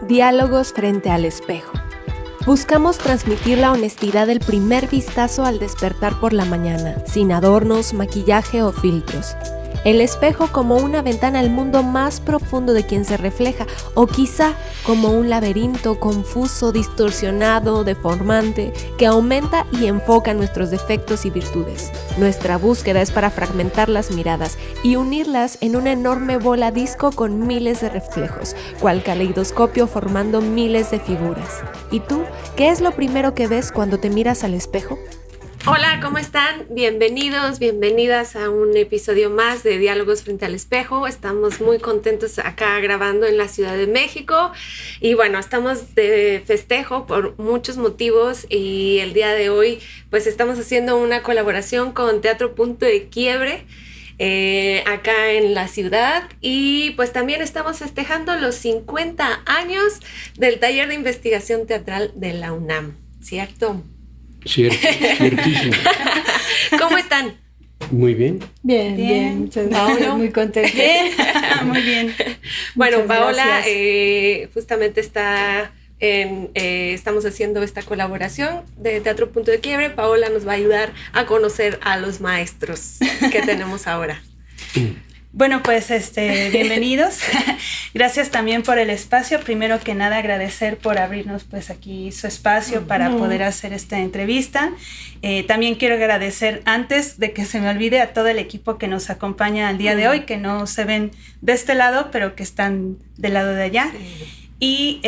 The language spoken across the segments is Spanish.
Diálogos frente al espejo. Buscamos transmitir la honestidad del primer vistazo al despertar por la mañana, sin adornos, maquillaje o filtros. El espejo como una ventana al mundo más profundo de quien se refleja, o quizá como un laberinto confuso, distorsionado, deformante, que aumenta y enfoca nuestros defectos y virtudes. Nuestra búsqueda es para fragmentar las miradas y unirlas en una enorme bola disco con miles de reflejos, cual caleidoscopio formando miles de figuras. ¿Y tú? ¿Qué es lo primero que ves cuando te miras al espejo? Hola, ¿cómo están? Bienvenidos, bienvenidas a un episodio más de Diálogos frente al espejo. Estamos muy contentos acá grabando en la Ciudad de México y bueno, estamos de festejo por muchos motivos y el día de hoy pues estamos haciendo una colaboración con Teatro Punto de Quiebre acá en la ciudad y pues también estamos festejando los 50 años del taller de investigación teatral de la UNAM, ¿cierto? Ciertísimo. ¿Cómo están? Muy bien. Bien. Muchas gracias. Muy contenta. Muy bien. Bueno, muchas Paola justamente estamos haciendo esta colaboración de Teatro Punto de Quiebre. Paola nos va a ayudar a conocer a los maestros que tenemos ahora. Bueno, pues bienvenidos. Gracias también por el espacio. Primero que nada, agradecer por abrirnos pues aquí su espacio para poder hacer esta entrevista. También quiero agradecer, antes de que se me olvide, a todo el equipo que nos acompaña al día de hoy, que no se ven de este lado, pero que están del lado de allá. Sí. Y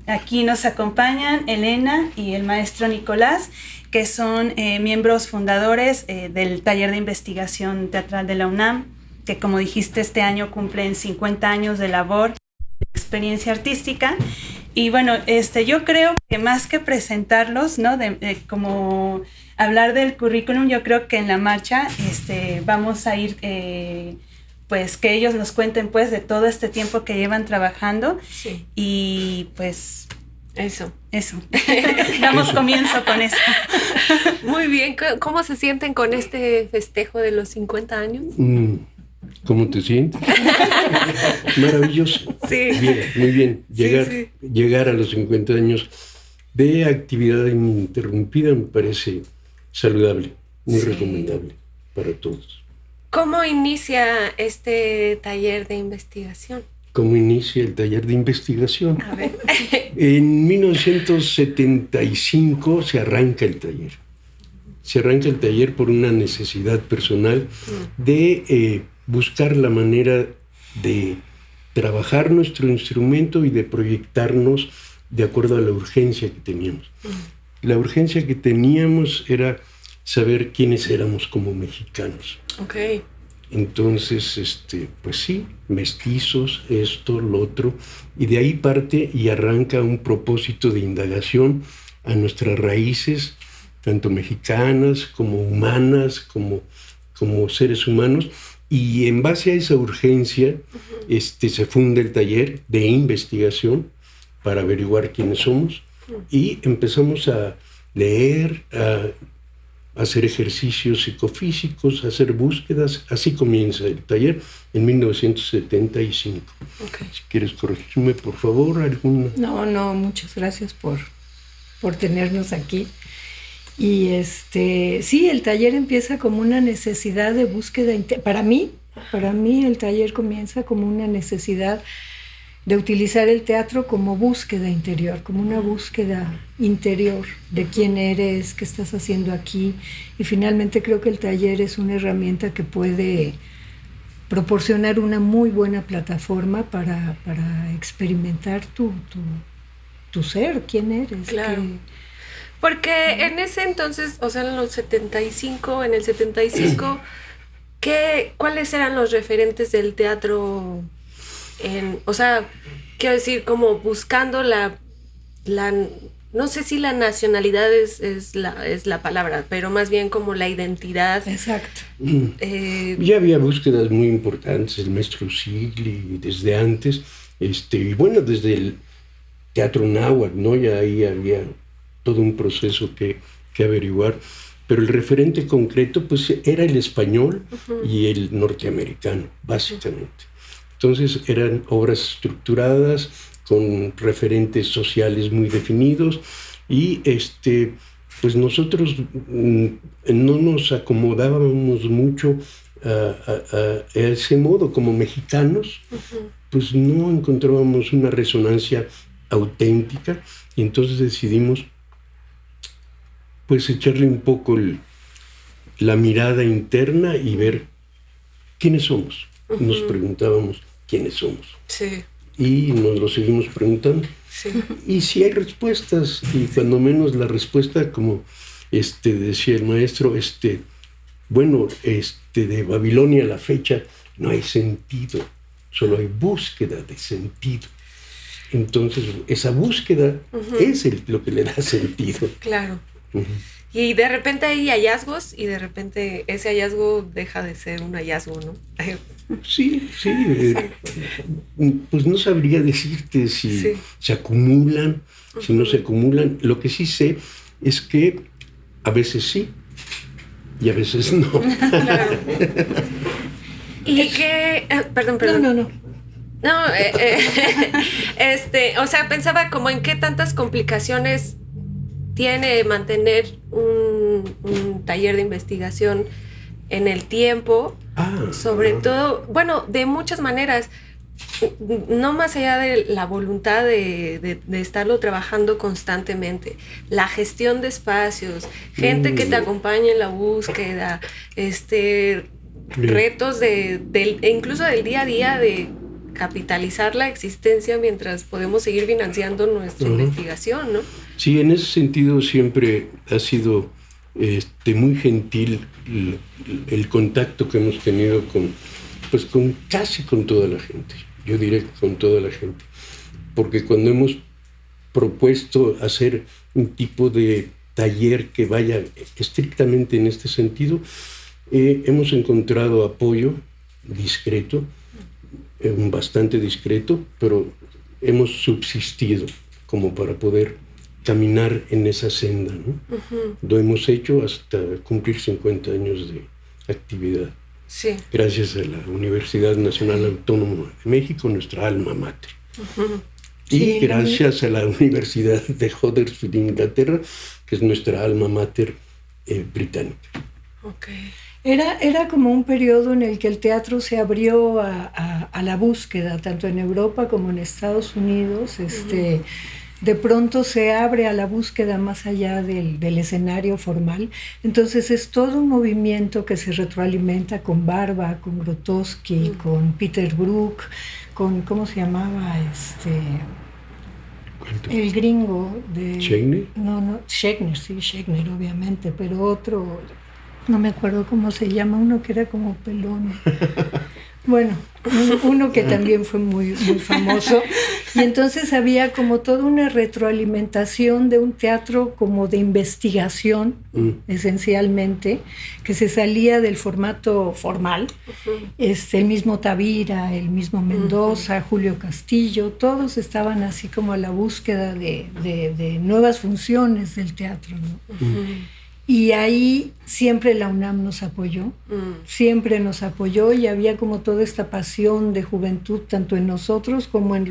aquí nos acompañan Elena y el maestro Nicolás, que son miembros fundadores del taller de investigación teatral de la UNAM, que como dijiste este año cumplen 50 años de labor, de experiencia artística. Y bueno, yo creo que más que presentarlos, ¿no? Como hablar del currículum, yo creo que en la marcha vamos a ir... pues que ellos nos cuenten pues de todo este tiempo que llevan trabajando. Sí. Y pues eso. Damos comienzo con eso. Muy bien, ¿cómo se sienten con este festejo de los 50 años? ¿Cómo te sientes? Maravilloso. Sí. Bien, muy bien. Llegar a los 50 años de actividad ininterrumpida me parece saludable, muy recomendable para todos. ¿Cómo inicia este taller de investigación? ¿Cómo inicia el taller de investigación? A ver. En 1975 se arranca el taller. Se arranca el taller por una necesidad personal de buscar la manera de trabajar nuestro instrumento y de proyectarnos de acuerdo a la urgencia que teníamos. La urgencia que teníamos era saber quiénes éramos como mexicanos. Okay. Entonces, pues sí, mestizos, esto, lo otro, y de ahí parte y arranca un propósito de indagación a nuestras raíces, tanto mexicanas como humanas, como seres humanos, y en base a esa urgencia se funda el taller de investigación para averiguar quiénes somos, y empezamos a leer, a hacer ejercicios psicofísicos, hacer búsquedas. Así comienza el taller en 1975. Okay. Si quieres corregirme, por favor, alguna... No, muchas gracias por tenernos aquí. Y sí, el taller empieza como una necesidad de búsqueda. Para mí el taller comienza como una necesidad de utilizar el teatro como búsqueda interior, como una búsqueda interior de quién eres, qué estás haciendo aquí. Y finalmente creo que el taller es una herramienta que puede proporcionar una muy buena plataforma para experimentar tu ser, quién eres. Claro. Porque en ese entonces, o sea, en el 75, ¿cuáles eran los referentes del teatro? Quiero decir, como buscando la no sé si la nacionalidad es la palabra, pero más bien como la identidad. Exacto. Ya había búsquedas muy importantes, el maestro Sigli, desde antes, y bueno, desde el teatro náhuatl, ¿no? Ya ahí había todo un proceso que averiguar, pero el referente concreto pues era el español y el norteamericano, básicamente. Entonces eran obras estructuradas, con referentes sociales muy definidos, y pues nosotros no nos acomodábamos mucho a ese modo. Como mexicanos, pues no encontrábamos una resonancia auténtica, y entonces decidimos pues echarle un poco la mirada interna y ver quiénes somos. Nos preguntábamos quiénes somos. Sí. Y nos lo seguimos preguntando. Sí. Y si hay respuestas, y cuando menos la respuesta, como decía el maestro, bueno, de Babilonia a la fecha no hay sentido, solo hay búsqueda de sentido. Entonces, esa búsqueda es lo que le da sentido. Claro. Y de repente hay hallazgos, y de repente ese hallazgo deja de ser un hallazgo, ¿no? Sí. Pues no sabría decirte si se acumulan, si no se acumulan. Lo que sí sé es que a veces sí y a veces no. Claro. Y que... perdón. No, o sea, pensaba como en qué tantas complicaciones tiene mantener un taller de investigación en el tiempo, sobre todo, bueno, de muchas maneras, no más allá de la voluntad de estarlo trabajando constantemente, la gestión de espacios, gente que te acompaña en la búsqueda, retos incluso del día a día, de capitalizar la existencia mientras podemos seguir financiando nuestra investigación, ¿no? Sí, en ese sentido siempre ha sido muy gentil el contacto que hemos tenido casi con toda la gente. Yo diré que con toda la gente. Porque cuando hemos propuesto hacer un tipo de taller que vaya estrictamente en este sentido, hemos encontrado apoyo discreto, bastante discreto, pero hemos subsistido como para poder caminar en esa senda, ¿no? Lo hemos hecho hasta cumplir 50 años de actividad. Sí. Gracias a la Universidad Nacional Autónoma de México, nuestra alma mater. Y gracias a la Universidad de Huddersfield, Inglaterra, que es nuestra alma mater británica. Okay. Era como un periodo en el que el teatro se abrió a la búsqueda, tanto en Europa como en Estados Unidos. De pronto se abre a la búsqueda más allá del escenario formal. Entonces es todo un movimiento que se retroalimenta con Barba, con Grotowski, con Peter Brook, con, ¿cómo se llamaba? El gringo de... ¿Schechner? No, Schechner, obviamente, pero otro... No me acuerdo cómo se llama, uno que era como pelón. Bueno, uno que también fue muy, muy famoso. Y entonces había como toda una retroalimentación de un teatro como de investigación, esencialmente, que se salía del formato formal. El mismo Tavira, el mismo Mendoza, Julio Castillo, todos estaban así como a la búsqueda de nuevas funciones del teatro, ¿no? Y ahí siempre la UNAM nos apoyó, siempre nos apoyó, y había como toda esta pasión de juventud, tanto en nosotros como en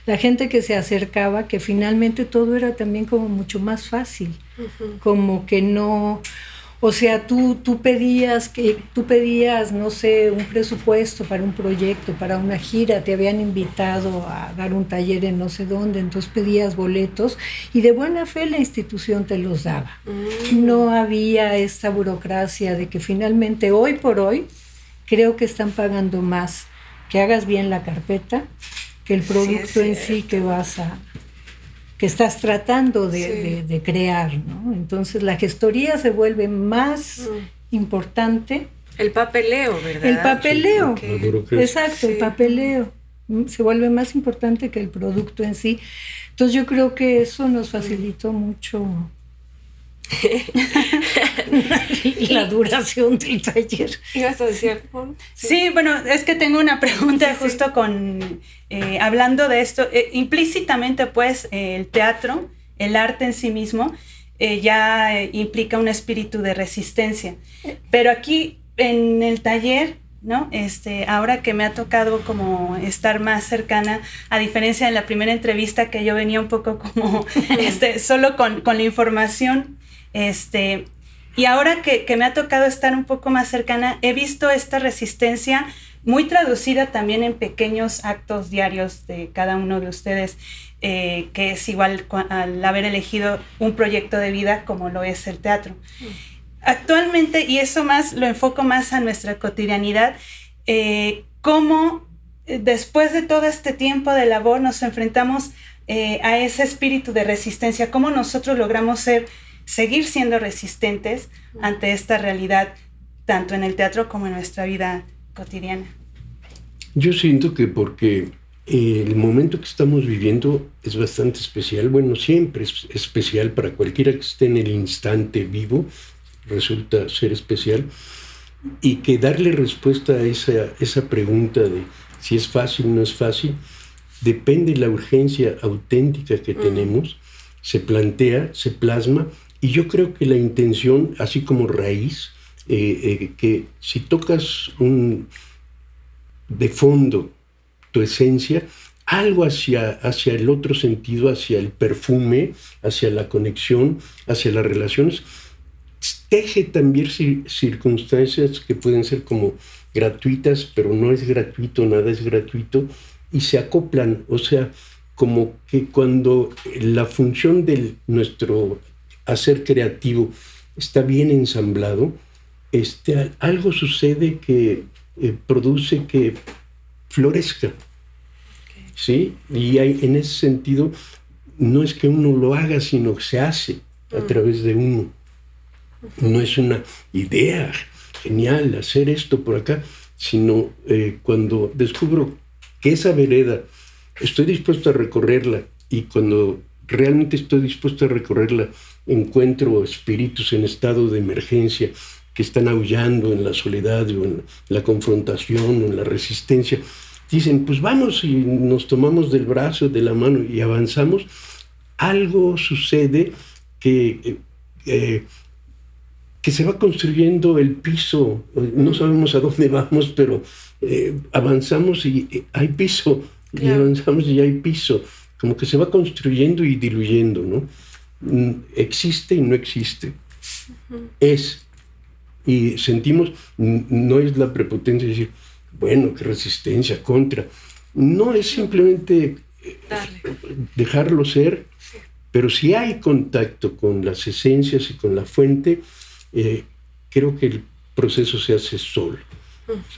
la gente que se acercaba, que finalmente todo era también como mucho más fácil, como que no... O sea, tú pedías, no sé, un presupuesto para un proyecto, para una gira, te habían invitado a dar un taller en no sé dónde, entonces pedías boletos y de buena fe la institución te los daba. No había esta burocracia de que finalmente hoy por hoy creo que están pagando más que hagas bien la carpeta que el producto en sí que estás tratando de crear, ¿no? Entonces la gestoría se vuelve más importante. El papeleo, ¿verdad? El papeleo, Okay. Exacto, el papeleo se vuelve más importante que el producto en sí. Entonces yo creo que eso nos facilitó mucho la duración del taller. ¿Ibas a decir? Sí, bueno, es que tengo una pregunta justo hablando de esto. Implícitamente, pues, el teatro, el arte en sí mismo, ya implica un espíritu de resistencia. Pero aquí, en el taller, ¿no? Ahora que me ha tocado como estar más cercana, a diferencia de la primera entrevista que yo venía un poco como solo con la información, y ahora que me ha tocado estar un poco más cercana, he visto esta resistencia muy traducida también en pequeños actos diarios de cada uno de ustedes, que es igual al haber elegido un proyecto de vida como lo es el teatro. Actualmente, y eso más lo enfoco más a nuestra cotidianidad, cómo después de todo este tiempo de labor nos enfrentamos a ese espíritu de resistencia, cómo nosotros logramos seguir siendo resistentes ante esta realidad, tanto en el teatro como en nuestra vida cotidiana. Yo siento que porque el momento que estamos viviendo es bastante especial, bueno, siempre es especial para cualquiera que esté en el instante vivo, resulta ser especial, y que darle respuesta a esa pregunta de si es fácil o no es fácil, depende de la urgencia auténtica que tenemos, se plantea, se plasma, y yo creo que la intención, así como raíz, que si tocas de fondo tu esencia, algo hacia el otro sentido, hacia el perfume, hacia la conexión, hacia las relaciones, teje también circunstancias que pueden ser como gratuitas, pero no es gratuito, nada es gratuito, y se acoplan, o sea, como que cuando la función de nuestro hacer creativo está bien ensamblado, algo sucede que produce que florezca, ¿sí? Y en ese sentido, no es que uno lo haga, sino que se hace a través de uno. No es una idea genial hacer esto por acá, sino cuando descubro que esa vereda estoy dispuesto a recorrerla, y cuando realmente estoy dispuesto a recorrerla encuentro espíritus en estado de emergencia que están aullando en la soledad o en la confrontación o en la resistencia. Dicen, pues vamos, y nos tomamos del brazo, de la mano y avanzamos. Algo sucede que se va construyendo el piso. No sabemos a dónde vamos, pero avanzamos y hay piso. Claro. Y avanzamos y hay piso. Como que se va construyendo y diluyendo, ¿no? Existe y no existe. Es. Y sentimos, no es la prepotencia de decir, bueno, qué resistencia, contra. No, es simplemente dejarlo ser, pero si hay contacto con las esencias y con la fuente, creo que el proceso se hace solo.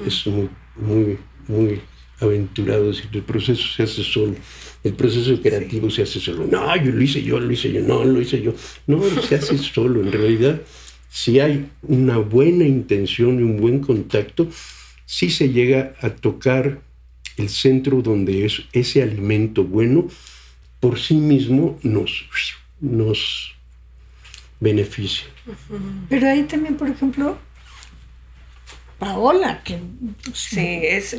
Es muy, muy, muy aventurado decir, el proceso se hace solo. El proceso creativo se hace solo. No, lo hice yo, no, lo hice yo. No, se hace solo. En realidad, si hay una buena intención y un buen contacto, sí se llega a tocar el centro donde ese alimento bueno por sí mismo nos beneficia. Pero ahí también, por ejemplo, Paola, que sí, es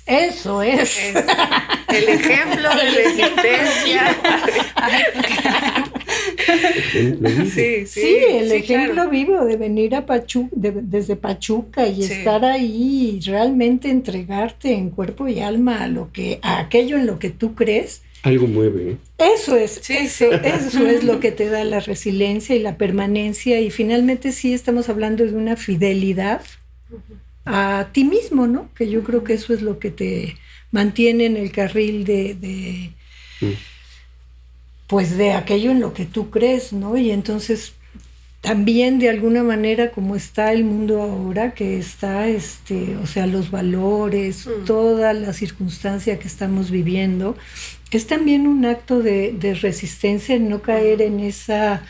eso es el ejemplo de resistencia. Sí, el ejemplo claro. Vivo de venir a desde Pachuca y estar ahí y realmente entregarte en cuerpo y alma a aquello en lo que tú crees. Algo mueve. Eso es, eso es lo que te da la resiliencia y la permanencia, y finalmente sí estamos hablando de una fidelidad a ti mismo, ¿no? Que yo creo que eso es lo que te mantiene en el carril pues de aquello en lo que tú crees, ¿no? Y entonces también de alguna manera como está el mundo ahora, que está, o sea, los valores, toda la circunstancia que estamos viviendo, es también un acto de resistencia en no caer en esa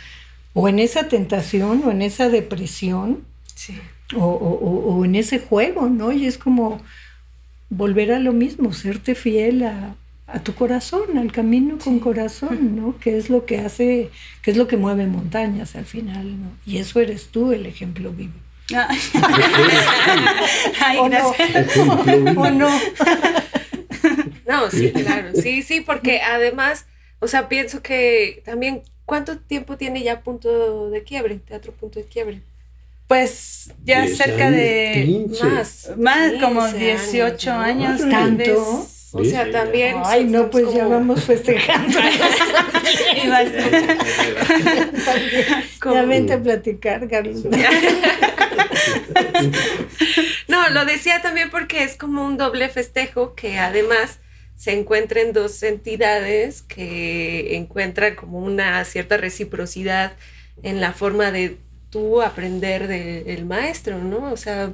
tentación o en esa depresión. Sí. O en ese juego, ¿no? Y es como volver a lo mismo, serte fiel a tu corazón, al camino con corazón, ¿no? Que es lo que hace, que es lo que mueve montañas al final, ¿no? Y eso eres tú, el ejemplo vivo. Ay, gracias. ¿O no? No, sí, claro. Sí, porque además, o sea, pienso que también, ¿cuánto tiempo tiene ya Punto de Quiebre, Teatro Punto de Quiebre? Pues ya 10 cerca años, de 15. más como 15 18 años, ¿no? tal ¿Tanto? vez. O sea, también. Ay, no, somos pues ya como- vamos festejando. Y vas- Ya vente a platicar, Carlos. No, lo decía también porque es como un doble festejo que además se encuentran dos entidades que encuentran como una cierta reciprocidad en la forma de tú aprender del maestro, ¿no? O sea,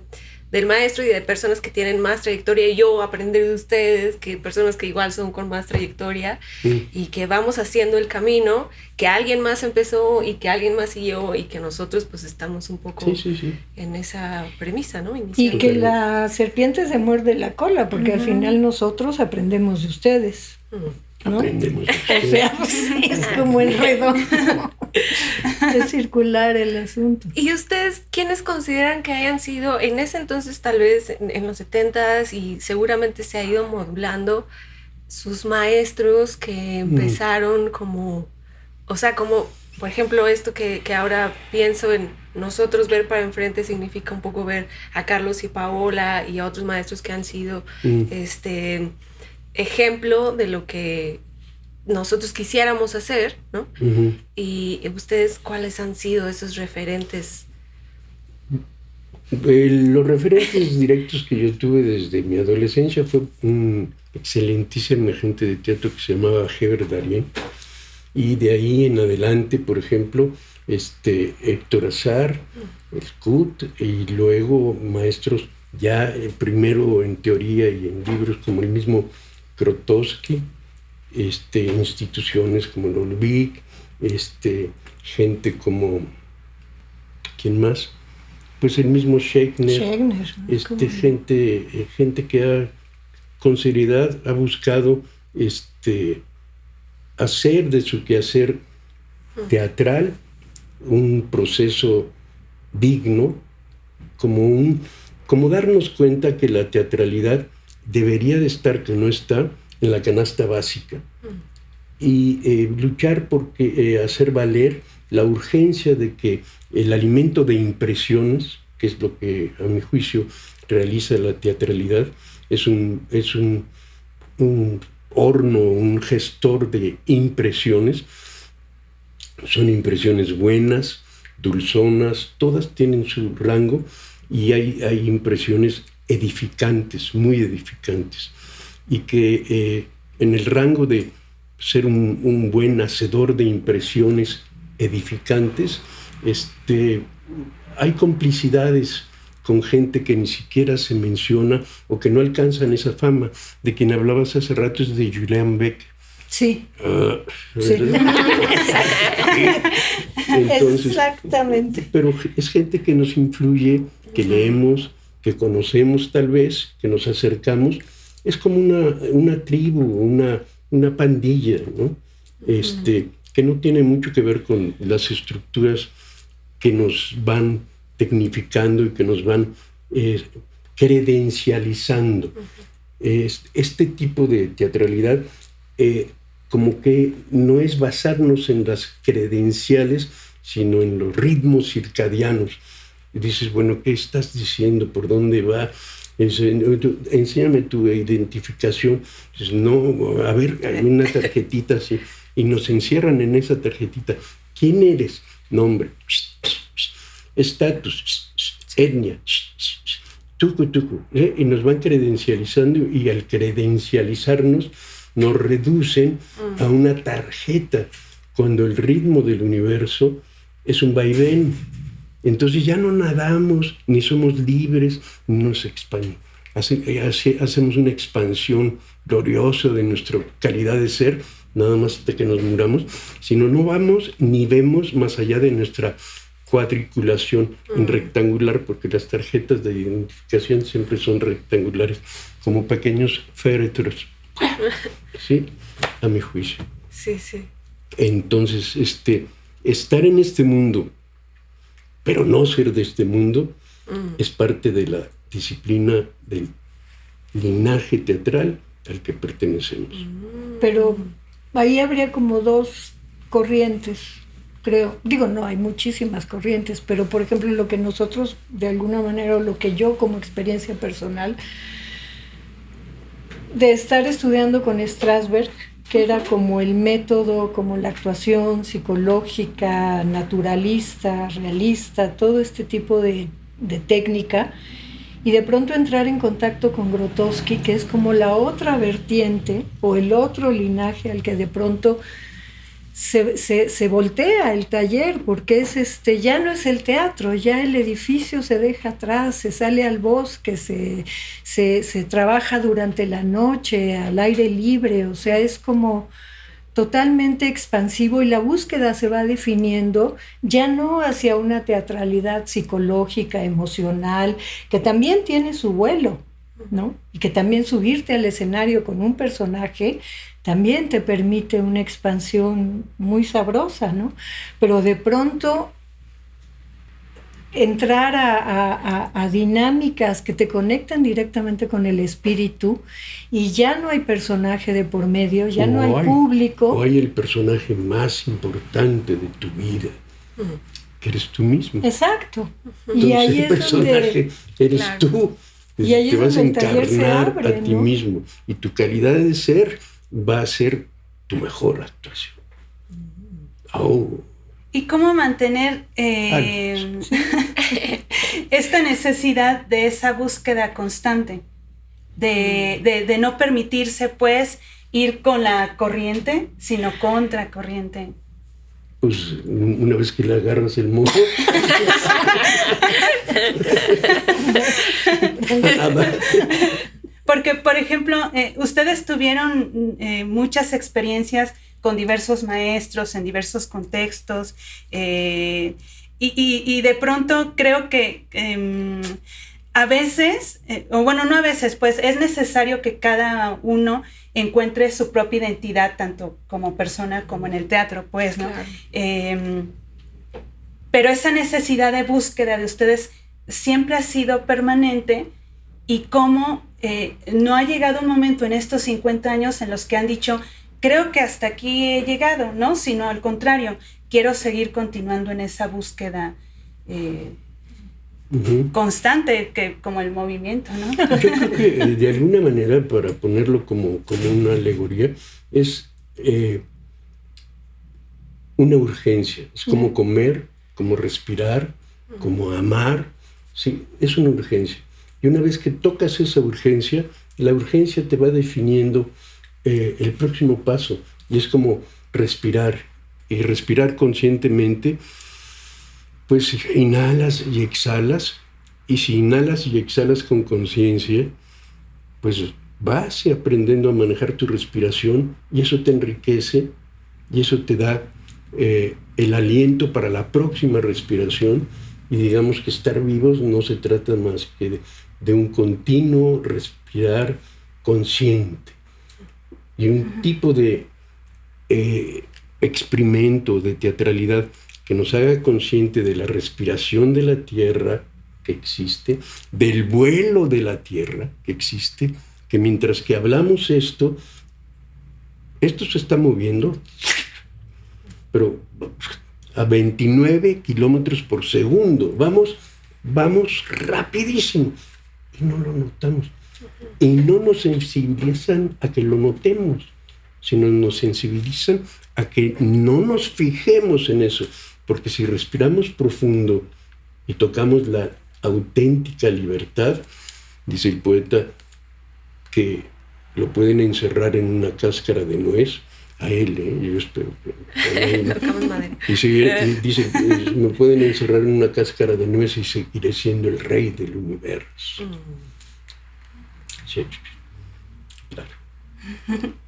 del maestro y de personas que tienen más trayectoria y yo aprender de ustedes, que personas que igual son con más trayectoria y que vamos haciendo el camino, que alguien más empezó y que alguien más siguió y que nosotros pues estamos un poco Sí. en esa premisa, ¿no? Y Inicial. que la serpiente se muerde la cola, porque al final nosotros aprendemos de ustedes, ¿no? Aprendemos. O sea, pues, es como el redondo. Es circular el asunto. ¿Y ustedes quiénes consideran que hayan sido en ese entonces, tal vez en los 70s, y seguramente se ha ido modulando, sus maestros que empezaron como, o sea, como por ejemplo esto que ahora pienso en nosotros ver para enfrente significa un poco ver a Carlos y Paola y a otros maestros que han sido ejemplo de lo que nosotros quisiéramos hacer, ¿no? Ujú. Y ustedes, ¿cuáles han sido esos referentes? Los referentes directos que yo tuve desde mi adolescencia fue un excelentísimo agente de teatro que se llamaba Heber Darien, y de ahí en adelante, por ejemplo, Héctor Azar, el CUT, y luego maestros ya primero en teoría y en libros como el mismo Krotowski, instituciones como el Olvik, gente como, ¿quién más? Pues el mismo Schechner, ¿no? gente que con seriedad ha buscado hacer de su quehacer teatral un proceso digno, como darnos cuenta que la teatralidad debería de estar, que no está, en la canasta básica, y luchar por hacer valer la urgencia de que el alimento de impresiones, que es lo que a mi juicio realiza la teatralidad, es un horno, un gestor de impresiones. Son impresiones buenas, dulzonas, todas tienen su rango, y hay impresiones edificantes, muy edificantes, y que en el rango de ser un buen hacedor de impresiones edificantes, hay complicidades con gente que ni siquiera se menciona o que no alcanzan esa fama. De quien hablabas hace rato es de Julian Beck. Sí. Sí. Entonces, exactamente. pero es gente que nos influye, que leemos, que conocemos tal vez, que nos acercamos. Es como una tribu, una pandilla, ¿no? Que no tiene mucho que ver con las estructuras que nos van tecnificando y que nos van credencializando. Este tipo de teatralidad como que no es basarnos en las credenciales, sino en los ritmos circadianos. Y dices, bueno, ¿qué estás diciendo? ¿Por dónde va? Enséñame tu identificación. Dices, no, a ver, hay una tarjetita así, y nos encierran en esa tarjetita. ¿Quién eres? Nombre, estatus, etnia, tucu, y nos van credencializando, y al credencializarnos nos reducen a una tarjeta, cuando el ritmo del universo es un vaivén. Entonces ya no nadamos, ni somos libres, ni nos expandimos. Hacemos una expansión gloriosa de nuestra calidad de ser, nada más hasta que nos muramos, sino no vamos ni vemos más allá de nuestra cuadriculación en rectangular, porque las tarjetas de identificación siempre son rectangulares, como pequeños féretros. ¿Sí? A mi juicio. Sí, sí. Entonces, estar en este mundo, pero no ser de este mundo, es parte de la disciplina del linaje teatral al que pertenecemos. Pero ahí habría como dos corrientes. creo. Digo, no, hay muchísimas corrientes, pero por ejemplo lo que nosotros de alguna manera, o lo que yo como experiencia personal, de estar estudiando con Strasberg, que era como el método, como la actuación psicológica, naturalista, realista, todo este tipo de técnica, y de pronto entrar en contacto con Grotowski, que es como la otra vertiente o el otro linaje al que de pronto se voltea el taller, porque es ya no es el teatro, ya el edificio se deja atrás, se sale al bosque, se trabaja durante la noche, al aire libre, o sea, es como totalmente expansivo, y la búsqueda se va definiendo ya no hacia una teatralidad psicológica, emocional, que también tiene su vuelo, ¿no? Y que también subirte al escenario con un personaje también te permite una expansión muy sabrosa, ¿no? Pero de pronto entrar a dinámicas que te conectan directamente con el espíritu, y ya no hay personaje de por medio, ya no hay público. O hay el personaje más importante de tu vida, que eres tú mismo. Exacto. Entonces, y ahí el personaje eres tú. Y ahí te es vas a donde el taller se encarnar abre, a ti ¿no? mismo, y tu calidad de ser va a ser tu mejor actuación. ¿Y cómo mantener esta necesidad de esa búsqueda constante? De no permitirse, pues, ir con la corriente, sino contra corriente. Pues una vez que le agarras el mojo, Porque, por ejemplo, ustedes tuvieron muchas experiencias con diversos maestros en diversos contextos, y de pronto creo que a veces, o bueno, no a veces, pues es necesario que cada uno encuentre su propia identidad, tanto como persona como en el teatro, pues, ¿no? Claro. Pero esa necesidad de búsqueda de ustedes siempre ha sido permanente, y cómo no ha llegado un momento en estos 50 años en los que han dicho, creo que hasta aquí he llegado, ¿no? Sino al contrario, quiero seguir continuando en esa búsqueda constante, como el movimiento, ¿no? Yo creo que de alguna manera, para ponerlo como una alegoría, es una urgencia. Es como comer, como respirar, como amar. Sí, es una urgencia. Y una vez que tocas esa urgencia, la urgencia te va definiendo el próximo paso. Y es como respirar. Y respirar conscientemente, pues inhalas y exhalas. Y si inhalas y exhalas con conciencia, pues vas aprendiendo a manejar tu respiración, y eso te enriquece, y eso te da el aliento para la próxima respiración. Y digamos que estar vivos no se trata más que de un continuo respirar consciente. Y un tipo de experimento de teatralidad que nos haga consciente de la respiración de la tierra que existe, del vuelo de la tierra que existe, que mientras que hablamos esto se está moviendo, pero a 29 kilómetros por segundo. Vamos rapidísimo. Y no lo notamos. Y no nos sensibilizan a que lo notemos, sino nos sensibilizan a que no nos fijemos en eso. Porque si respiramos profundo y tocamos la auténtica libertad, dice el poeta que lo pueden encerrar en una cáscara de nuez, a él, yo espero que... Dice, me pueden encerrar en una cáscara de nuez y seguiré siendo el rey del universo. Sí, claro.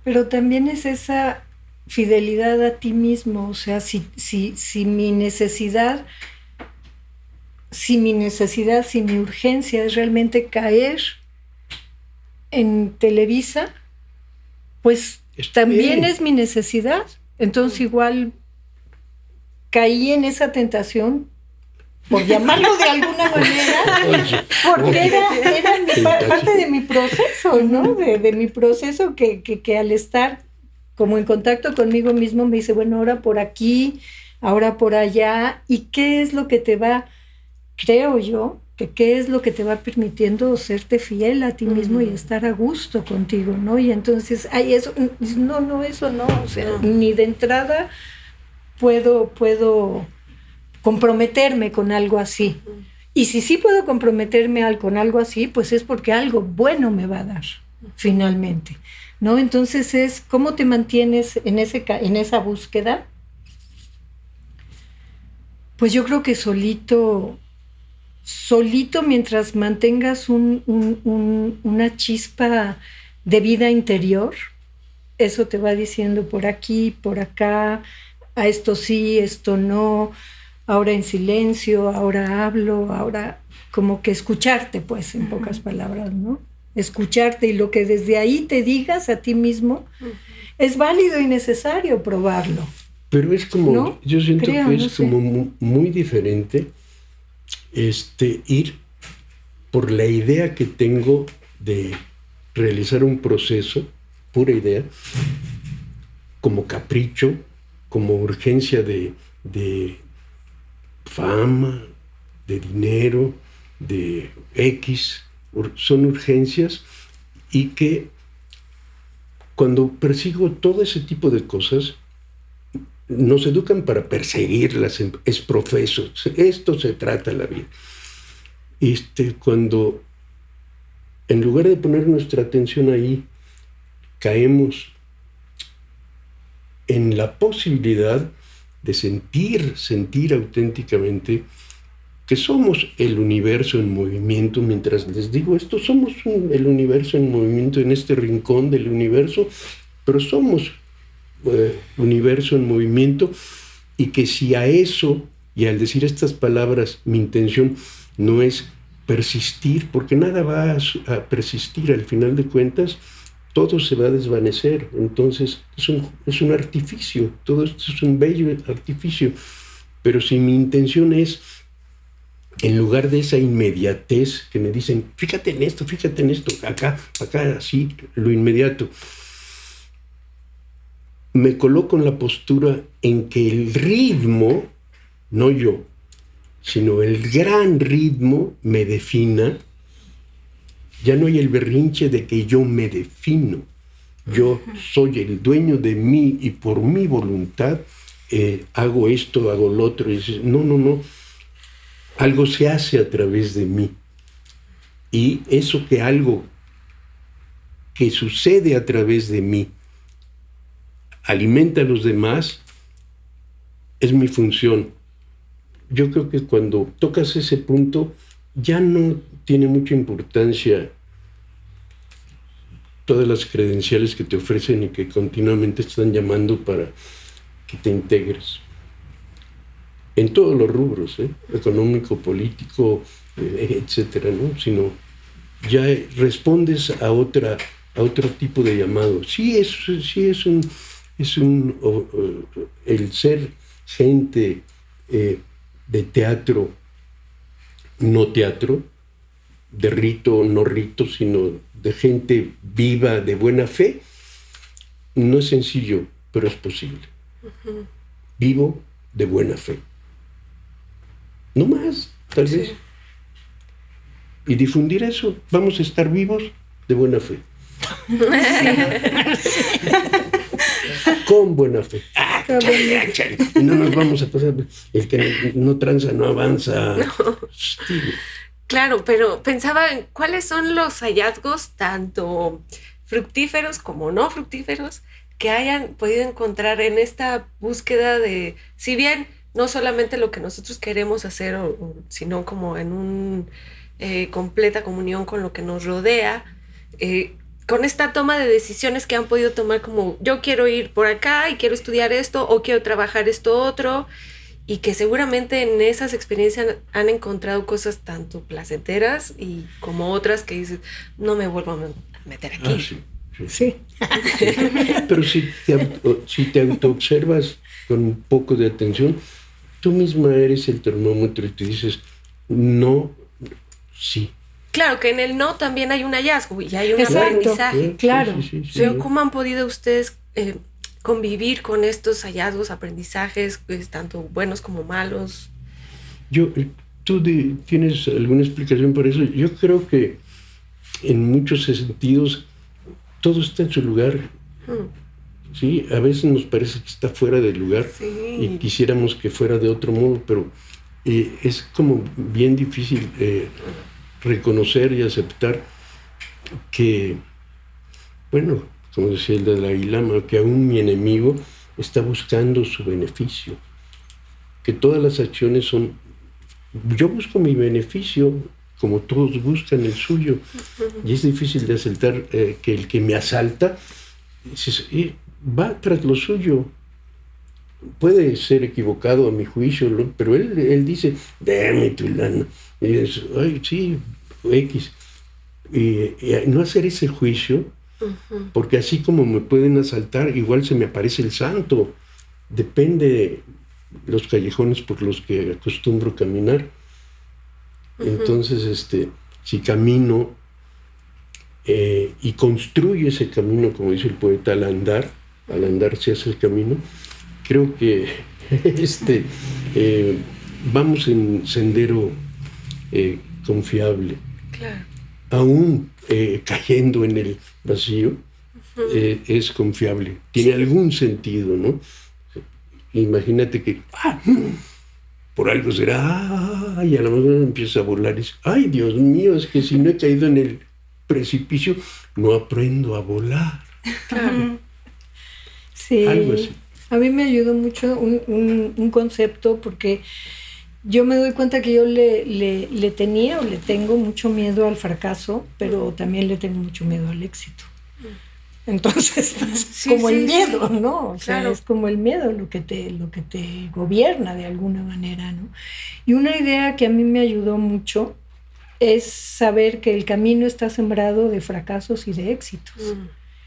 Pero también es esa fidelidad a ti mismo, o sea, si mi necesidad, si mi urgencia es realmente caer en Televisa, pues también es mi necesidad. Entonces igual caí en esa tentación, por llamarlo de alguna manera, porque era parte de mi proceso, ¿no? De mi proceso que al estar como en contacto conmigo mismo me dice, bueno, ahora por aquí, ahora por allá, y qué es lo que te va, creo yo, que qué es lo que te va permitiendo serte fiel a ti mismo y estar a gusto contigo, ¿no? Y entonces, ay, eso no, o sea, ni de entrada puedo comprometerme con algo así. Y si sí puedo comprometerme con algo así, pues es porque algo bueno me va a dar, finalmente, ¿no? Entonces es, ¿cómo te mantienes en esa búsqueda? Pues yo creo que solito mientras mantengas una chispa de vida interior, eso te va diciendo por aquí, por acá, a esto sí, esto no, ahora en silencio, ahora hablo, ahora como que escucharte, pues, en pocas palabras, ¿no? Escucharte, y lo que desde ahí te digas a ti mismo es válido y necesario probarlo. Pero es como, ¿no? Yo siento que es como muy diferente ir por la idea que tengo de realizar un proceso, pura idea, como capricho, como urgencia de fama, de dinero, de X, son urgencias, y que cuando persigo todo ese tipo de cosas, nos educan para perseguirlas, es profeso, esto se trata la vida. Cuando en lugar de poner nuestra atención ahí, caemos en la posibilidad de sentir auténticamente que somos el universo en movimiento. Mientras les digo esto, somos el universo en movimiento en este rincón del universo, pero somos universo en movimiento, y que si a eso, y al decir estas palabras, mi intención no es persistir, porque nada va a persistir, al final de cuentas todo se va a desvanecer. Entonces es un artificio, todo esto es un bello artificio. Pero si mi intención es, en lugar de esa inmediatez que me dicen, fíjate en esto, acá, así, lo inmediato, me coloco en la postura en que el ritmo, no yo, sino el gran ritmo me defina. Ya no hay el berrinche de que yo me defino. Yo soy el dueño de mí, y por mi voluntad hago esto, hago lo otro. Y dices, no. Algo se hace a través de mí. Y eso algo que sucede a través de mí alimenta a los demás, es mi función. Yo creo que cuando tocas ese punto, ya no tiene mucha importancia todas las credenciales que te ofrecen y que continuamente están llamando para que te integres. En todos los rubros, económico, político, etcétera, ¿no? Sino ya respondes a otro tipo de llamado. Sí es el ser gente de teatro, no teatro, de rito, no rito, sino de gente viva, de buena fe, no es sencillo, pero es posible. Vivo de buena fe. No más, tal vez. Y difundir eso. Vamos a estar vivos de buena fe. Con buena fe. Y no nos vamos a pasar. El que no tranza no avanza. No. Sí. Claro, pero pensaba en cuáles son los hallazgos, tanto fructíferos como no fructíferos, que hayan podido encontrar en esta búsqueda de, si bien no solamente lo que nosotros queremos hacer, sino como en una completa comunión con lo que nos rodea, con esta toma de decisiones que han podido tomar, como yo quiero ir por acá y quiero estudiar esto, o quiero trabajar esto otro, y que seguramente en esas experiencias han encontrado cosas tanto placenteras y como otras que dices, no me vuelvo a meter aquí. Sí. Pero si te autoobservas con un poco de atención, tú misma eres el termómetro y te dices, no, sí. Claro que en el no también hay un hallazgo y hay un aprendizaje. Claro. Pero ¿cómo han podido ustedes convivir con estos hallazgos, aprendizajes, pues, tanto buenos como malos? ¿Tú tienes alguna explicación para eso? Yo creo que en muchos sentidos todo está en su lugar. Sí, a veces nos parece que está fuera de lugar y quisiéramos que fuera de otro modo, pero es como bien difícil reconocer y aceptar que, bueno, como decía el Dalai Lama, que aún mi enemigo está buscando su beneficio, que todas las acciones son, yo busco mi beneficio como todos buscan el suyo, y es difícil de aceptar que el que me asalta va tras lo suyo. Puede ser equivocado a mi juicio, ¿no? Pero él dice, dame tu lana. Y dice, ay, sí, X. Y no hacer ese juicio, porque así como me pueden asaltar, igual se me aparece el santo. Depende de los callejones por los que acostumbro caminar. Entonces, si camino y construyo ese camino, como dice el poeta, al andar se hace el camino, creo que vamos en sendero confiable. Claro. Aún cayendo en el vacío, es confiable. Tiene algún sentido, ¿no? Imagínate que por algo será, y a lo mejor empieza a volar y dice, ay, Dios mío, es que si no he caído en el precipicio, no aprendo a volar. Claro. Sí, algo así. A mí me ayudó mucho un concepto, porque yo me doy cuenta que yo le tenía o le tengo mucho miedo al fracaso, pero también le tengo mucho miedo al éxito. Entonces, como el miedo, ¿no? O sea, es como el miedo lo que te gobierna de alguna manera, ¿no? Y una idea que a mí me ayudó mucho es saber que el camino está sembrado de fracasos y de éxitos.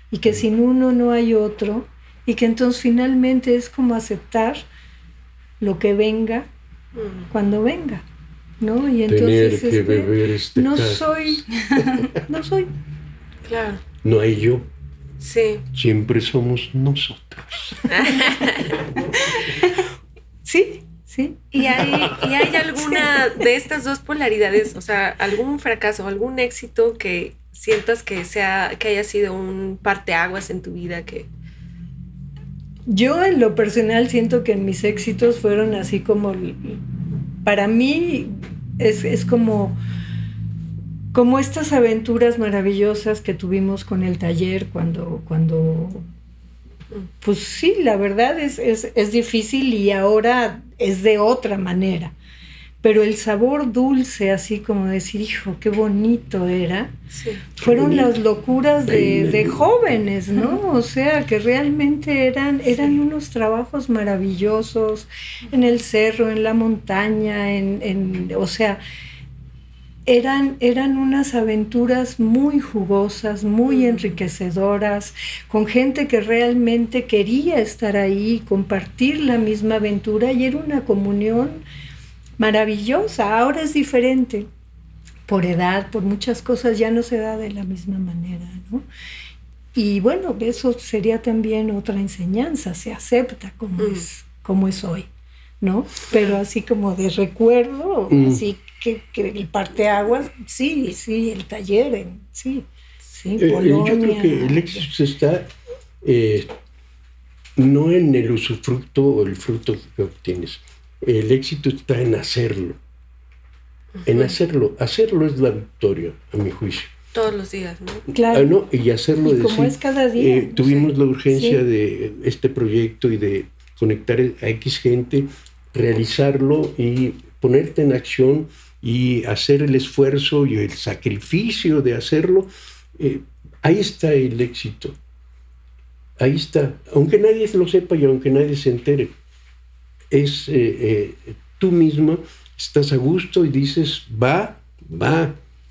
Y que sin uno no hay otro. Y que entonces finalmente es como aceptar lo que venga cuando venga, ¿no? Y entonces tener que beber no caso. soy. Claro. No hay yo. Sí. Siempre somos nosotros. Sí. ¿Y hay alguna de estas dos polaridades, o sea, algún fracaso, algún éxito que sientas que haya sido un parteaguas en tu vida? Yo en lo personal siento que mis éxitos fueron así como, para mí es como estas aventuras maravillosas que tuvimos con el taller cuando pues sí, la verdad es difícil y ahora es de otra manera. Pero el sabor dulce, así como decir, hijo, qué bonito era, fueron las locuras de jóvenes, ¿no? O sea, que realmente eran unos trabajos maravillosos en el cerro, en la montaña, o sea, eran unas aventuras muy jugosas, muy enriquecedoras, con gente que realmente quería estar ahí, compartir la misma aventura, y era una comunión maravillosa. Ahora es diferente, por edad, por muchas cosas ya no se da de la misma manera, ¿no? Y bueno, eso sería también otra enseñanza, se acepta como es hoy, ¿no? Pero así como de recuerdo, así que el parteaguas, sí, el taller, sí, Polonia. Yo creo que el éxito está no en el usufructo o el fruto que obtienes. El éxito está en hacerlo. En hacerlo. Hacerlo es la victoria, a mi juicio. Todos los días, ¿no? Claro. ¿No? Y hacerlo, y como es cada día. Tuvimos la urgencia de este proyecto y de conectar a X gente, realizarlo y ponerte en acción y hacer el esfuerzo y el sacrificio de hacerlo. Ahí está el éxito. Ahí está. Aunque nadie lo sepa y aunque nadie se entere. Es tú misma, estás a gusto y dices, va,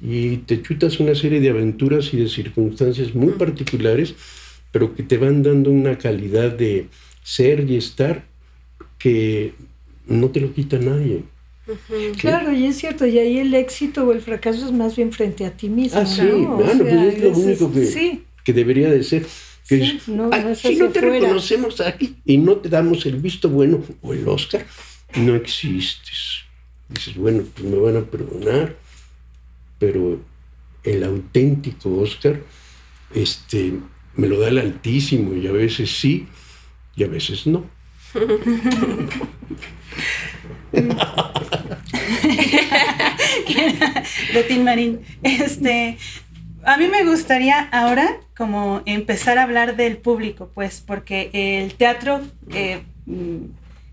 y te chutas una serie de aventuras y de circunstancias muy particulares, pero que te van dando una calidad de ser y estar que no te lo quita nadie. Claro, y es cierto, y ahí el éxito o el fracaso es más bien frente a ti mismo. Sí, ¿no? pues es lo único que debería de ser. Que Sí, es, no es si no hacia te afuera. reconocemos aquí y no te damos el visto bueno o el Oscar, no existes. Dices, bueno, pues me van a perdonar, pero el auténtico Oscar, me lo da el Altísimo, y a veces sí, y a veces no. De Tin Marín. A mí me gustaría ahora como empezar a hablar del público, pues, porque el teatro que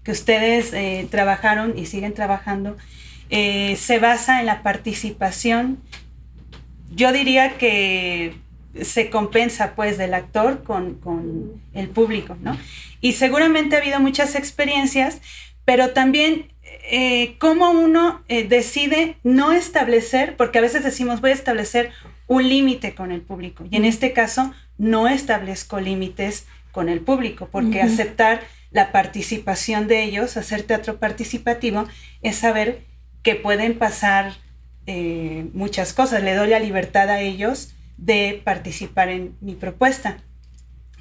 ustedes trabajaron y siguen trabajando se basa en la participación. Yo diría que se compensa, pues, del actor con el público, ¿no? Y seguramente ha habido muchas experiencias, pero también cómo uno decide no establecer, porque a veces decimos voy a establecer un límite con el público, y en este caso no establezco límites con el público, porque aceptar la participación de ellos, hacer teatro participativo, es saber que pueden pasar muchas cosas. Le doy la libertad a ellos de participar en mi propuesta.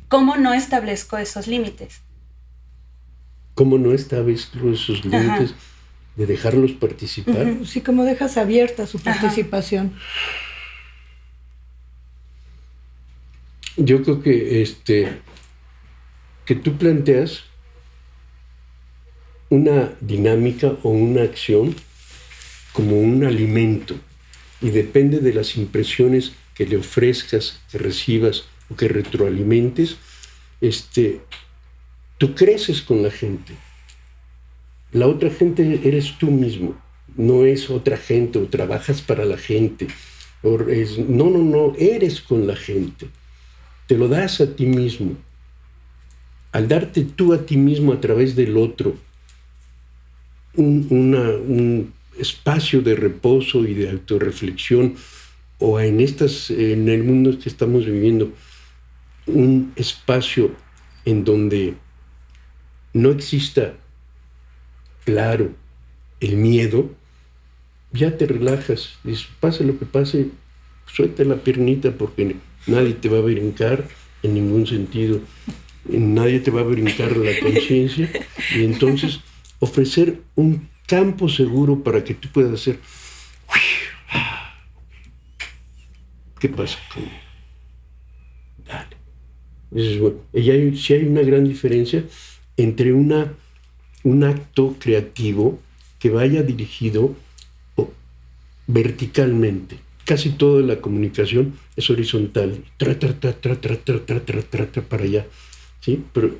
¿Cómo no establezco esos límites? ¿Cómo no establezco esos límites? Ajá. De dejarlos participar? Sí, como dejas abierta su participación. Ajá. Yo creo que tú planteas una dinámica o una acción como un alimento, y depende de las impresiones que le ofrezcas, que recibas o que retroalimentes, tú creces con la gente. La otra gente eres tú mismo, no es otra gente o trabajas para la gente. No, eres con la gente. Te lo das a ti mismo. Al darte tú a ti mismo a través del otro, un espacio de reposo y de autorreflexión, o en el mundo que estamos viviendo, un espacio en donde no exista, claro, el miedo, ya te relajas. Dices, pase lo que pase, suelta la piernita, porque nadie te va a brincar en ningún sentido, nadie te va a brincar la conciencia, y entonces ofrecer un campo seguro para que tú puedas hacer. ¿Qué pasa conmigo? Dale. Entonces, bueno, sí hay una gran diferencia entre un acto creativo que vaya dirigido verticalmente. Casi toda la comunicación es horizontal, para allá, ¿sí? Pero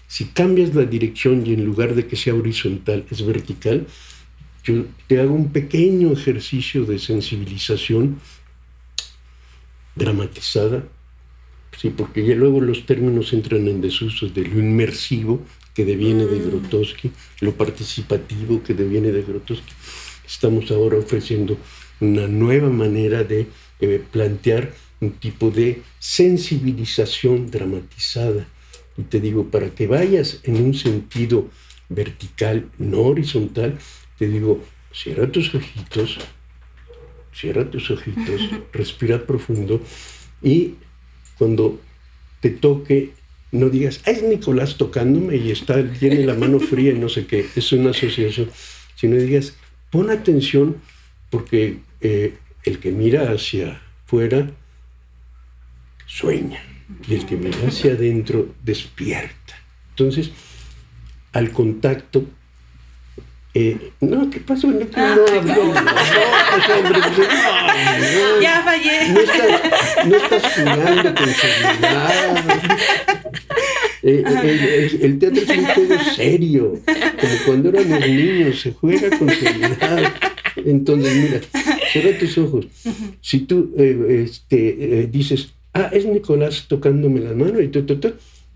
si cambias la dirección y en lugar de que sea horizontal es vertical, yo te hago un pequeño ejercicio de sensibilización dramatizada, sí, porque ya luego los términos entran en desuso, de lo inmersivo, que deviene de Grotowski, lo participativo, que deviene de Grotowski. Estamos ahora ofreciendo una nueva manera de plantear un tipo de sensibilización dramatizada. Y te digo, para que vayas en un sentido vertical, no horizontal, te digo, cierra tus ojitos, respira profundo, y cuando te toque, no digas, es Nicolás tocándome y tiene la mano fría y no sé qué, es una asociación, sino digas, pon atención, porque el que mira hacia afuera sueña, y el que mira hacia adentro despierta. Entonces, al contacto, no, ¿qué pasó? No, ya fallé. No estás jugando con seriedad. El teatro es un juego serio, como cuando éramos niños, se juega con seriedad. Entonces, mira, cierra tus ojos. Si tú dices, es Nicolás tocándome la mano, y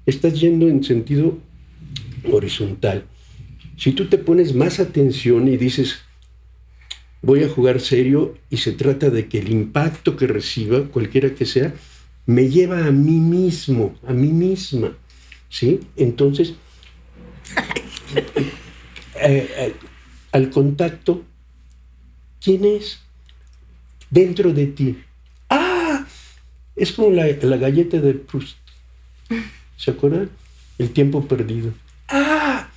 estás yendo en sentido horizontal. Si tú te pones más atención y dices, voy a jugar serio, y se trata de que el impacto que reciba, cualquiera que sea, me lleva a mí mismo, a mí misma, ¿sí? Entonces, al contacto, ¿quién es dentro de ti? Es como la galleta de Proust. ¿Se acuerdan? El tiempo perdido. ¡Ah!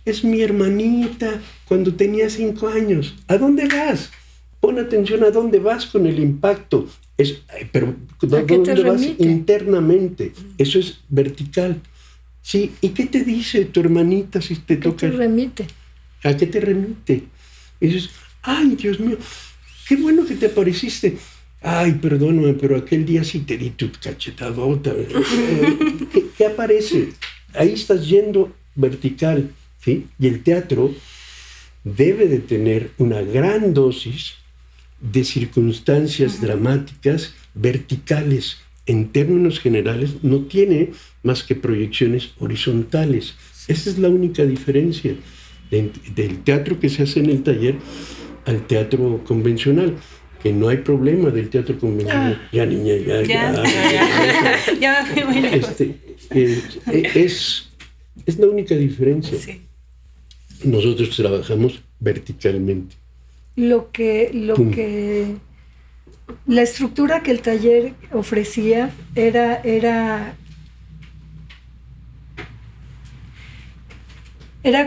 Es mi hermanita cuando tenía 5 años. ¿A dónde vas? Pon atención a dónde vas con el impacto. Pero ¿a dónde vas internamente? Eso es vertical. Sí, ¿y qué te dice tu hermanita si te toca? ¿Qué te remite? ¿A qué te remite? Y dices, ay, Dios mío, qué bueno que te apareciste. Ay, perdóname, pero aquel día sí te di tu cachetadota. ¿Qué aparece? Ahí estás yendo vertical, ¿sí? Y el teatro debe de tener una gran dosis de circunstancias dramáticas verticales. En términos generales, no tiene más que proyecciones horizontales. Esa es la única diferencia del teatro que se hace en el taller al teatro convencional. Que no hay problema del teatro convencional. Ya, niña, ya me fui muy lejos. Es la única diferencia. Sí. Nosotros trabajamos verticalmente. La estructura que el taller ofrecía era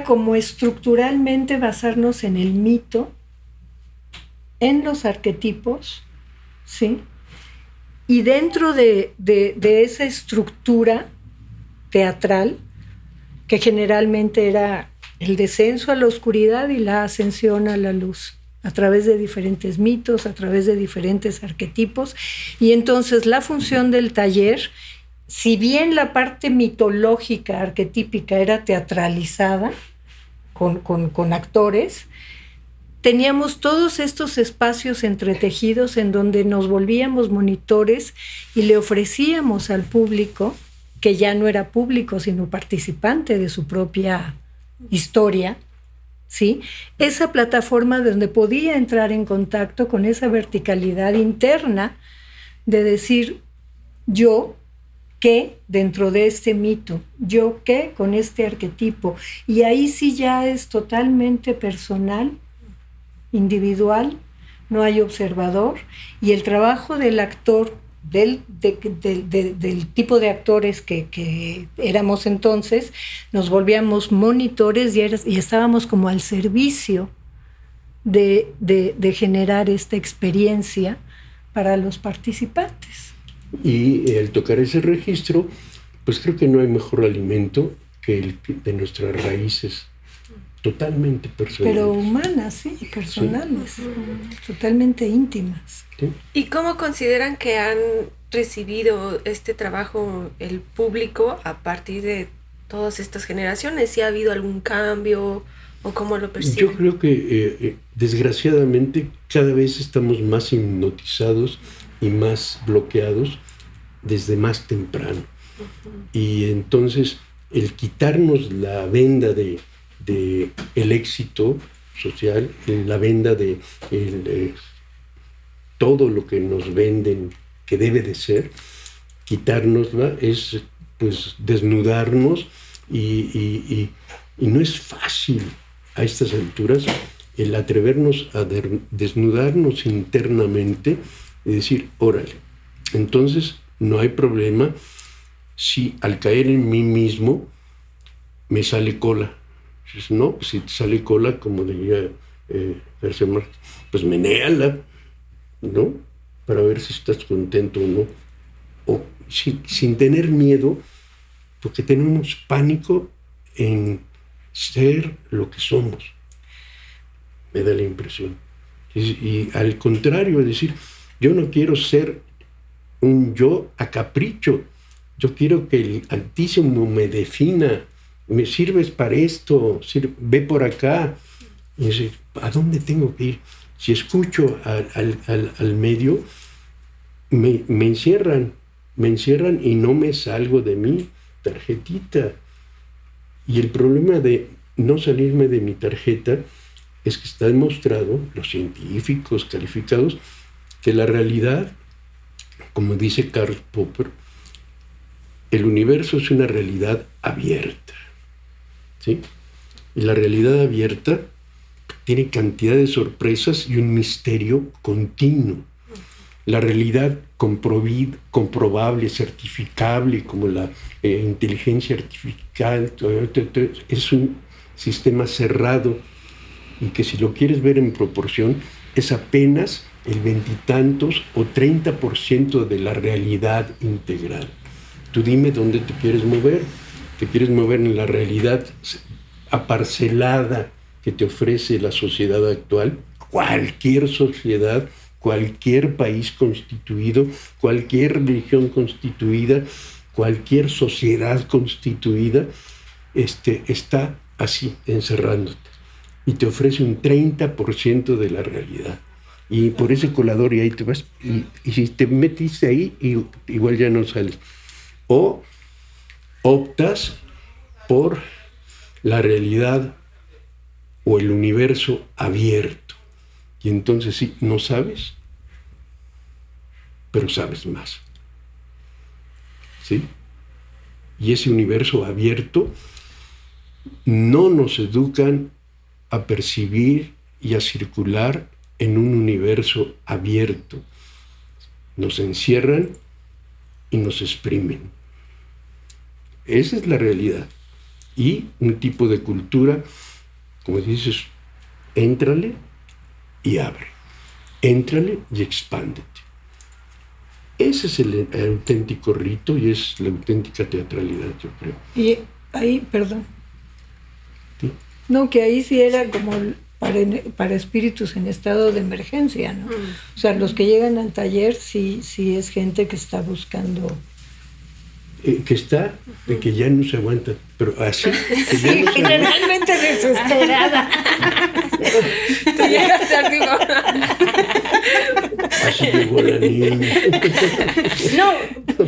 como estructuralmente basarnos en el mito, en los arquetipos, ¿sí? Y dentro de esa estructura teatral, que generalmente era el descenso a la oscuridad y la ascensión a la luz, a través de diferentes mitos, a través de diferentes arquetipos. Y entonces la función del taller, si bien la parte mitológica, arquetípica, era teatralizada con actores, teníamos todos estos espacios entretejidos en donde nos volvíamos monitores y le ofrecíamos al público, que ya no era público, sino participante de su propia historia, ¿sí? Esa plataforma donde podía entrar en contacto con esa verticalidad interna de decir, yo qué dentro de este mito, yo qué con este arquetipo. Y ahí sí ya es totalmente personal, individual, no hay observador, y el trabajo del actor, del tipo de actores que éramos entonces, nos volvíamos monitores y estábamos como al servicio de generar esta experiencia para los participantes. Y al tocar ese registro, pues creo que no hay mejor alimento que el de nuestras raíces, totalmente personales. Pero humanas, sí, personales, sí. Totalmente íntimas. ¿Sí? ¿Y cómo consideran que han recibido este trabajo el público a partir de todas estas generaciones? ¿Si ha habido algún cambio o cómo lo perciben? Yo creo que desgraciadamente cada vez estamos más hipnotizados y más bloqueados desde más temprano. Y entonces el quitarnos la venda de el éxito social, la venda de todo lo que nos venden que debe de ser, quitárnosla es pues desnudarnos y no es fácil a estas alturas el atrevernos a desnudarnos internamente y decir, órale, entonces no hay problema si al caer en mí mismo me sale cola. No, pues si te sale cola, como diría García Márquez, pues menéala, ¿no? Para ver si estás contento o no. O sin tener miedo, porque tenemos pánico en ser lo que somos. Me da la impresión. Y al contrario, es decir, yo no quiero ser un yo a capricho. Yo quiero que el Altísimo me defina. Me sirves para esto, ve por acá. Y dice, ¿a dónde tengo que ir? Si escucho al medio, me encierran y no me salgo de mi tarjetita. Y el problema de no salirme de mi tarjeta es que está demostrado, los científicos calificados, que la realidad, como dice Karl Popper, el universo es una realidad abierta. ¿Sí? Y la realidad abierta tiene cantidad de sorpresas y un misterio continuo. la realidad comprobable, certificable, como la inteligencia artificial, es un sistema cerrado y que si lo quieres ver en proporción es apenas el 20 y tantos o 30% de la realidad integral. Tú dime dónde te quieres mover. Te quieres mover en la realidad aparcelada que te ofrece la sociedad actual, cualquier sociedad, cualquier país constituido, cualquier religión constituida, cualquier sociedad constituida, está así, encerrándote. Y te ofrece un 30% de la realidad. Y por ese colador y ahí te vas. Y si te metiste ahí, igual ya no sales. O optas por la realidad o el universo abierto. Y entonces sí, no sabes, pero sabes más. ¿Sí? Y ese universo abierto no nos educan a percibir y a circular en un universo abierto. Nos encierran y nos exprimen. Esa es la realidad. Y un tipo de cultura, como dices, éntrale y abre. Éntrale y expándete. Ese es el auténtico rito y es la auténtica teatralidad, yo creo. Y ahí, perdón. ¿Sí? No, que ahí sí era como para espíritus en estado de emergencia, ¿no? O sea, los que llegan al taller sí es gente que está buscando... que ya no se aguanta, pero así. Que sí, no generalmente desesperada. Tú llegaste así, así llegó la niña. No,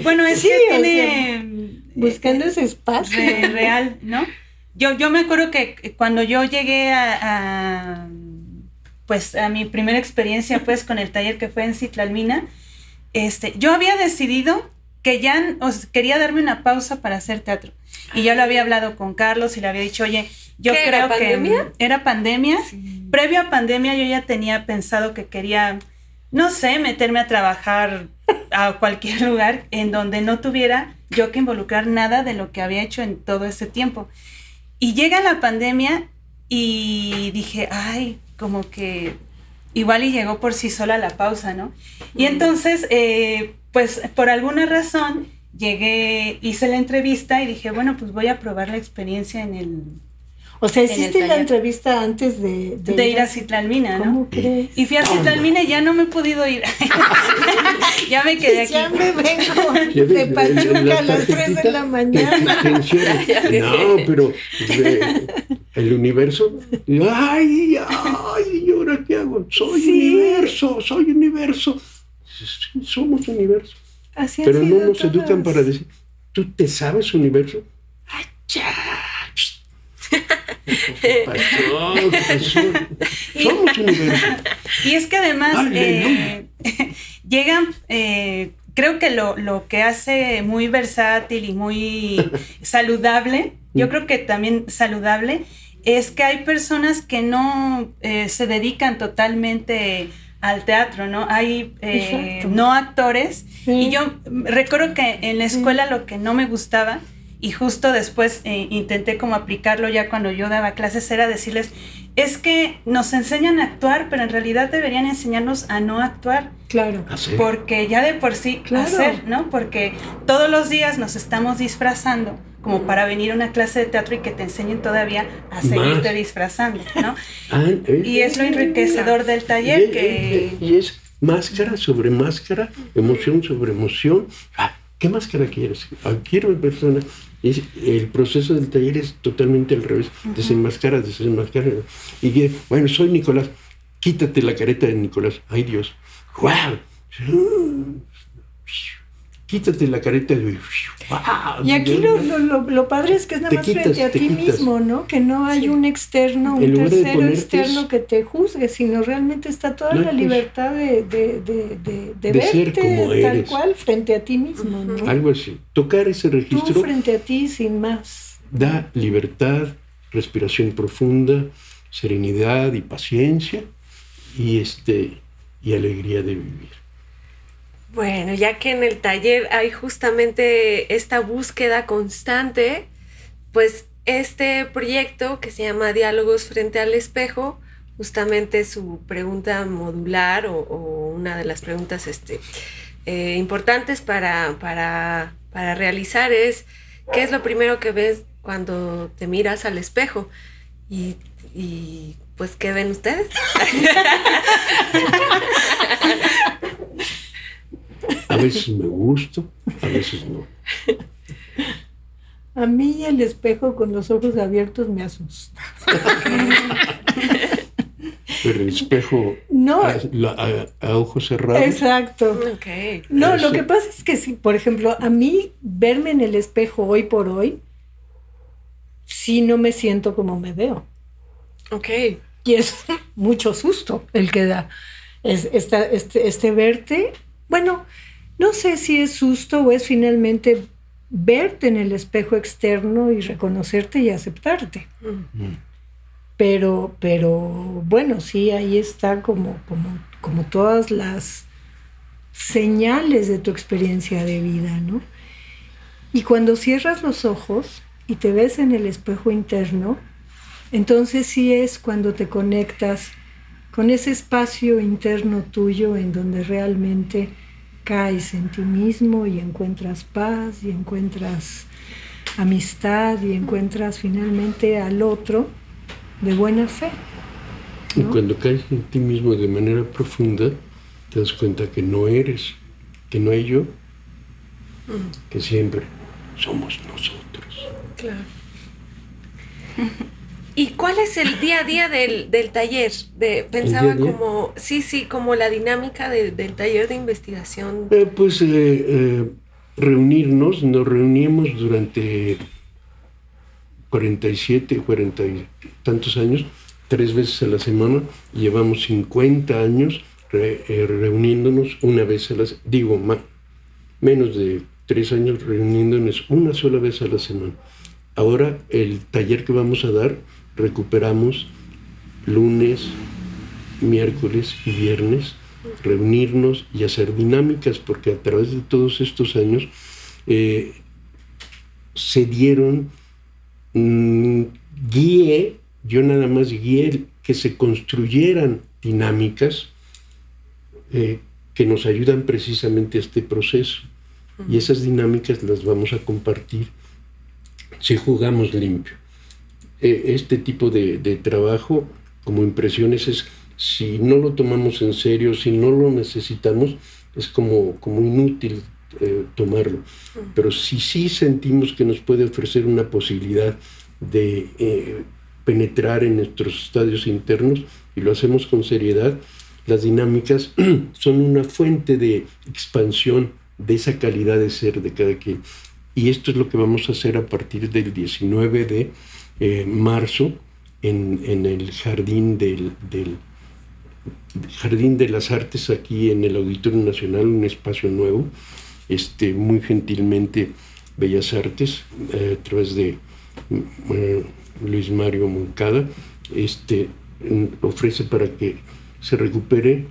bueno, es sí, que tiene... buscando ese espacio. Real, ¿no? Yo me acuerdo que cuando yo llegué pues a mi primera experiencia pues con el taller que fue en Citlalmina, yo había decidido que ya quería darme una pausa para hacer teatro. Y ya lo había hablado con Carlos y le había dicho, oye, yo creo ¿era pandemia? Que era pandemia. Sí. Previo a pandemia yo ya tenía pensado que quería, no sé, meterme a trabajar a cualquier lugar en donde no tuviera yo que involucrar nada de lo que había hecho en todo ese tiempo. Y llega la pandemia y dije, ay, como que igual y llegó por sí sola la pausa, ¿no? Y entonces, pues por alguna razón, llegué, hice la entrevista y dije, bueno, pues voy a probar la experiencia en el... O sea, hiciste la entrevista antes de ir a Citlalmina, ¿no? ¿Cómo crees? Y fui a Citlalmina y ya no me he podido ir. Ya me quedé aquí. Ya me vengo de Pachuca a las 3 de la mañana. No, pero el universo, ay, ¿y ahora qué hago? Soy universo. Somos universo. Así pero no nos todas. educan para decir, ¿tú te sabes universo? ¡Ay, ya! Somos universo. Y es que además llegan, creo que lo que hace muy versátil y muy saludable, yo creo que también saludable, es que hay personas que no se dedican totalmente al teatro, ¿no? Hay no actores. Sí. Y yo recuerdo que en la escuela lo que no me gustaba, y justo después intenté como aplicarlo ya cuando yo daba clases, era decirles, es que nos enseñan a actuar, pero en realidad deberían enseñarnos a no actuar. Claro. Porque ya de por sí hacer, ¿no? Porque todos los días nos estamos disfrazando como para venir a una clase de teatro y que te enseñen todavía a seguirte disfrazando, ¿no? Y es lo enriquecedor del taller y es máscara sobre máscara, emoción sobre emoción. ¿Qué máscara quieres? Quiero persona. El proceso del taller es totalmente al revés. Desenmascara. Y que, bueno, soy Nicolás. Quítate la careta de Nicolás. ¡Ay, Dios! ¡Wow! Quítate la careta de... ¡Wow! Y aquí lo padre es que es nada más frente a ti mismo, ¿no? Que no hay un externo, un tercero externo que te juzgue, sino realmente está toda la libertad de verte ser como tal eres. Cual frente a ti mismo, ¿no? Algo así. Tocar ese registro... Tú frente a ti sin más. Da libertad, respiración profunda, serenidad y paciencia y alegría de vivir. Bueno, ya que en el taller hay justamente esta búsqueda constante, pues este proyecto que se llama Diálogos frente al espejo, justamente su pregunta modular o una de las preguntas importantes para realizar es: ¿qué es lo primero que ves cuando te miras al espejo? Y pues, ¿qué ven ustedes? A veces me gusto, a veces no. A mí el espejo con los ojos abiertos me asusta. Pero el espejo No. a ojos cerrados. Exacto. Okay. No, lo que pasa es que sí, por ejemplo, a mí verme en el espejo hoy por hoy, sí no me siento como me veo. Ok. Y es mucho susto el que da. Este verte, bueno, no sé si es susto o es finalmente verte en el espejo externo y reconocerte y aceptarte. Pero bueno, sí, ahí está como todas las señales de tu experiencia de vida, ¿no? Y cuando cierras los ojos y te ves en el espejo interno, entonces sí es cuando te conectas con ese espacio interno tuyo en donde realmente caes en ti mismo y encuentras paz y encuentras amistad y encuentras finalmente al otro de buena fe, ¿no? Y cuando caes en ti mismo de manera profunda, te das cuenta que no eres, que no hay yo, que siempre somos nosotros. Claro. ¿Y cuál es el día a día del taller? Pensaba ¿El día a día? como, como la dinámica del taller de investigación. Reunirnos, nos reunimos durante 47, 40 y tantos años, 3 veces a la semana. Llevamos 50 años reuniéndonos una vez a la semana. Menos de 3 años reuniéndonos una sola vez a la semana. Ahora el taller que vamos a dar, recuperamos lunes, miércoles y viernes, reunirnos y hacer dinámicas, porque a través de todos estos años se dieron, yo nada más guié que se construyeran dinámicas que nos ayudan precisamente a este proceso. Y esas dinámicas las vamos a compartir si jugamos limpio. Este tipo de trabajo como impresiones si no lo tomamos en serio, si no lo necesitamos, es como inútil tomarlo. Pero si sí sentimos que nos puede ofrecer una posibilidad de penetrar en nuestros estadios internos y lo hacemos con seriedad, las dinámicas son una fuente de expansión de esa calidad de ser de cada quien. Y esto es lo que vamos a hacer a partir del 19 de marzo en el Jardín Jardín de las Artes, aquí en el Auditorio Nacional, un espacio nuevo, muy gentilmente Bellas Artes, a través de Luis Mario Moncada, ofrece para que se recupere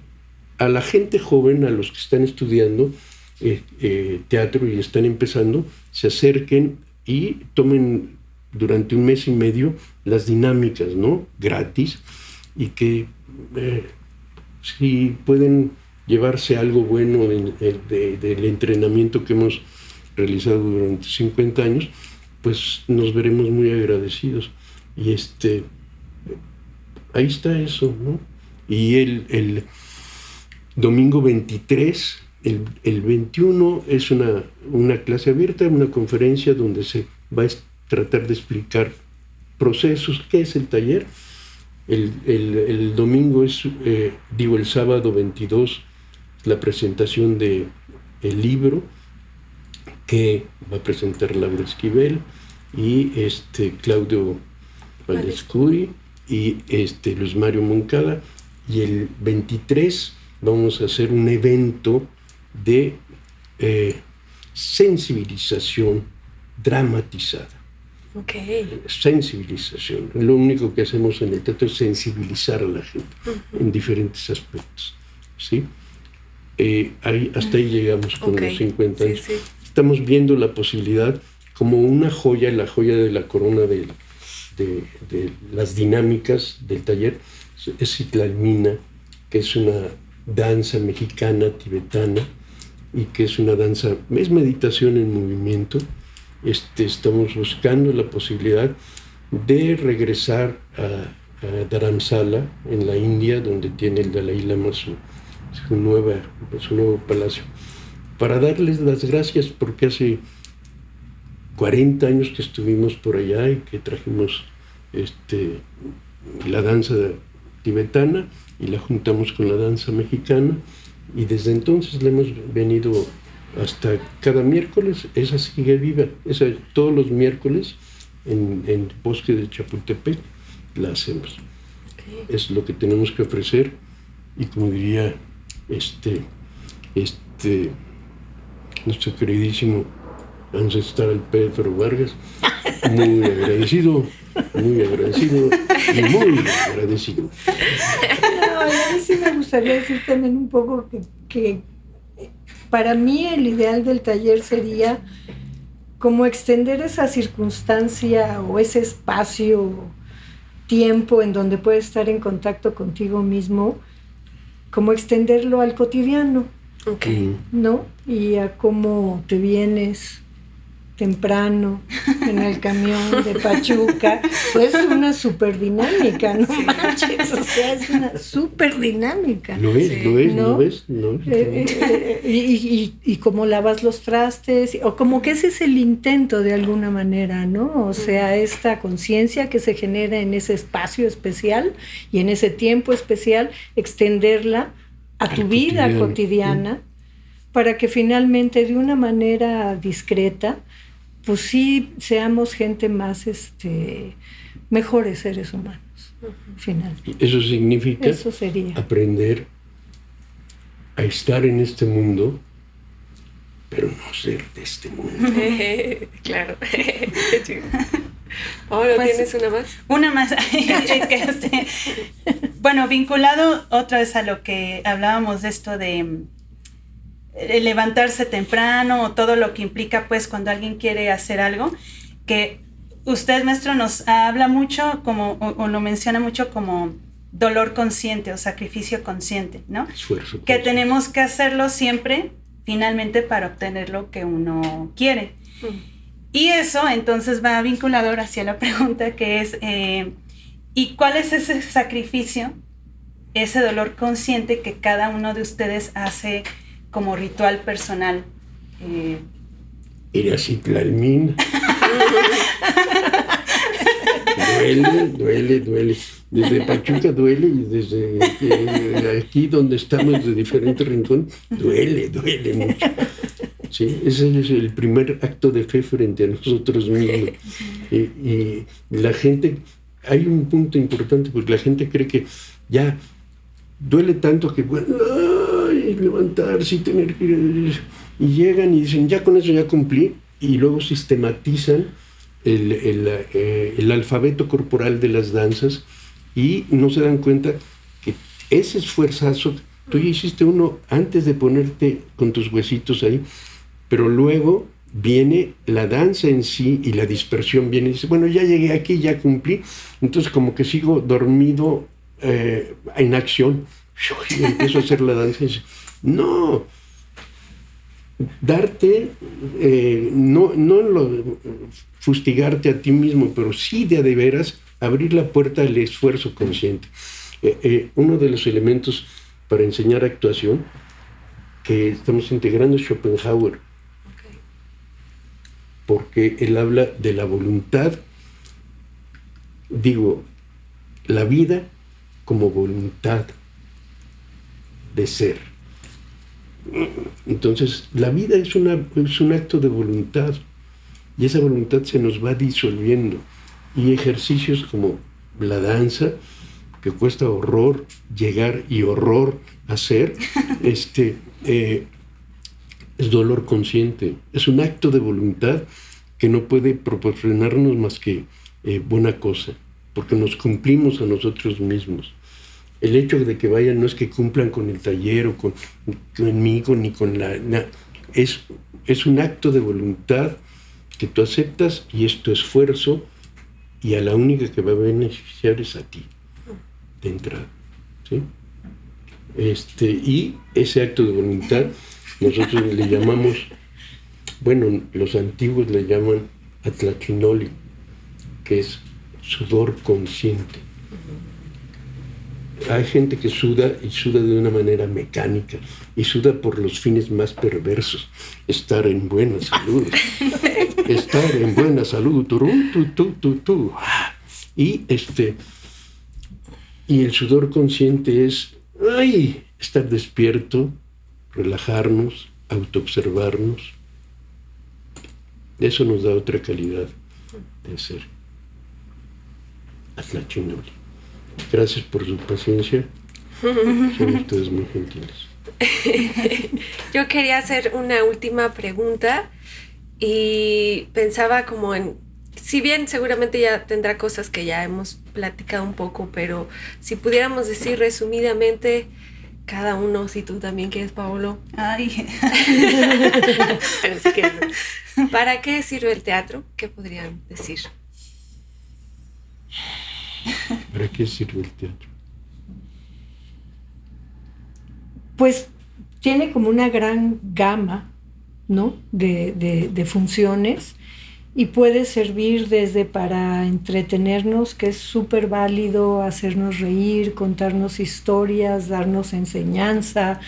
a la gente joven, a los que están estudiando teatro y están empezando, se acerquen y tomen durante 1 mes y medio las dinámicas, ¿no? Gratis, y que si pueden llevarse algo bueno del entrenamiento que hemos realizado durante 50 años, pues nos veremos muy agradecidos. Y ahí está eso, ¿no? Y el domingo 23, el 21 es una clase abierta, una conferencia donde se va a tratar de explicar procesos. ¿Qué es el taller? El domingo el sábado 22, la presentación del libro que va a presentar Laura Esquivel y Claudio Valdescuy y Luis Mario Moncada. Y el 23 vamos a hacer un evento de sensibilización dramatizada. Okay. Sensibilización. Lo único que hacemos en el teatro es sensibilizar a la gente en diferentes aspectos, ¿sí? hasta ahí llegamos con los 50 años. Sí. Estamos viendo la posibilidad como una joya, la joya de la corona de las dinámicas del taller, es Citlalmina, que es una danza mexicana tibetana y que es una danza, es meditación en movimiento. Estamos buscando la posibilidad de regresar a Dharamsala, en la India, donde tiene el Dalai Lama su nuevo palacio, para darles las gracias porque hace 40 años que estuvimos por allá y que trajimos la danza tibetana y la juntamos con la danza mexicana, y desde entonces la hemos venido hasta cada miércoles. Esa sigue viva, todos los miércoles en el bosque de Chapultepec la hacemos. Es lo que tenemos que ofrecer, y como diría nuestro queridísimo ancestral Pedro Vargas, muy agradecido y muy agradecido. No, a mí sí me gustaría decir también un poco que para mí el ideal del taller sería como extender esa circunstancia o ese espacio, tiempo en donde puedes estar en contacto contigo mismo, como extenderlo al cotidiano, ¿no? Y a cómo te vienes temprano en el camión de Pachuca, pues es una súper dinámica, no manches, o sea, es una súper dinámica. Lo es, ¿no? Y cómo lavas los trastes, o como que ese es el intento de alguna manera, ¿no? O sea, esta conciencia que se genera en ese espacio especial y en ese tiempo especial, extenderla a tu vida cotidiana, para que finalmente de una manera discreta, pues sí seamos gente más, mejores seres humanos, finalmente. Eso significa Eso sería aprender a estar en este mundo, pero no ser de este mundo. Claro. Ahora Pues, tienes una más. Una más. Bueno, vinculado otra vez a lo que hablábamos de esto de levantarse temprano, o todo lo que implica pues cuando alguien quiere hacer algo, que usted, maestro, nos habla mucho como, o lo menciona mucho como dolor consciente o sacrificio consciente, ¿no? Esfuerzo. Que tenemos que hacerlo siempre, finalmente, para obtener lo que uno quiere. Y eso entonces va vinculado hacia la pregunta que es, ¿y cuál es ese sacrificio, ese dolor consciente que cada uno de ustedes hace como ritual personal? Ir a Citlalmina. Duele. Desde Pachuca duele, y desde aquí donde estamos, de diferentes rincones, duele mucho. ¿Sí? Ese es el primer acto de fe frente a nosotros mismos. Y la gente, hay un punto importante, porque la gente cree que ya duele tanto que, bueno, levantarse y tener que ir, y llegan y dicen, ya con eso ya cumplí, y luego sistematizan el alfabeto corporal de las danzas, y no se dan cuenta que ese esfuerzazo, tú ya hiciste uno antes de ponerte con tus huesitos ahí, pero luego viene la danza en sí, y la dispersión viene y dice, bueno, ya llegué aquí, ya cumplí, entonces como que sigo dormido en acción, y empiezo a hacer la danza y dice, no, darte, no fustigarte a ti mismo, pero sí de veras abrir la puerta al esfuerzo consciente. Uno de los elementos para enseñar actuación que estamos integrando es Schopenhauer, porque él habla de la voluntad, la vida como voluntad de ser. Entonces, la vida es un acto de voluntad, y esa voluntad se nos va disolviendo. Y ejercicios como la danza, que cuesta horror llegar y horror hacer, es dolor consciente, es un acto de voluntad que no puede proporcionarnos más que buena cosa, porque nos cumplimos a nosotros mismos. El hecho de que vayan no es que cumplan con el taller o conmigo ni con es un acto de voluntad que tú aceptas y es tu esfuerzo, y a la única que va a beneficiar es a ti, de entrada, ¿sí? Y ese acto de voluntad nosotros le llamamos, bueno, los antiguos le llaman atlachinoli, que es sudor consciente. Hay gente que suda y suda de una manera mecánica y suda por los fines más perversos. Estar en buena salud. Estar en buena salud. Y el sudor consciente es estar despierto, relajarnos, autoobservarnos. Eso nos da otra calidad de ser. Atlachinoli. Gracias por su paciencia. Son ustedes muy gentiles. Yo quería hacer una última pregunta y pensaba como si bien seguramente ya tendrá cosas que ya hemos platicado un poco, pero si pudiéramos decir resumidamente cada uno, si tú también quieres, Paolo. Ay. Pero si quieres, ¿para qué sirve el teatro? ¿Qué podrían decir? ¿Para qué sirve el teatro? Pues tiene como una gran gama, ¿no? de funciones, y puede servir desde para entretenernos, que es súper válido, hacernos reír, contarnos historias, darnos enseñanza,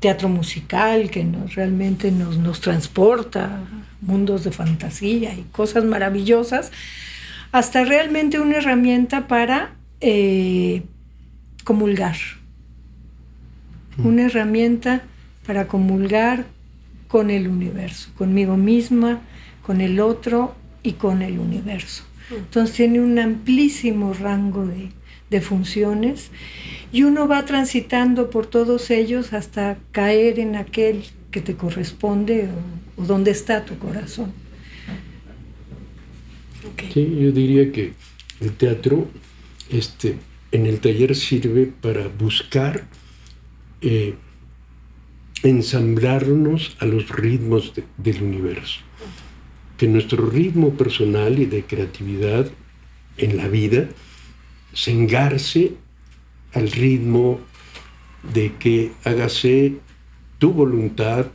teatro musical que realmente nos transporta mundos de fantasía y cosas maravillosas, hasta realmente una herramienta para comulgar. Una herramienta para comulgar con el universo, conmigo misma, con el otro y con el universo. Entonces tiene un amplísimo rango de funciones, y uno va transitando por todos ellos hasta caer en aquel que te corresponde o donde está tu corazón. Okay. Sí, yo diría que el teatro en el taller sirve para buscar ensamblarnos a los ritmos del universo. Que nuestro ritmo personal y de creatividad en la vida se engarce al ritmo de que hágase tu voluntad,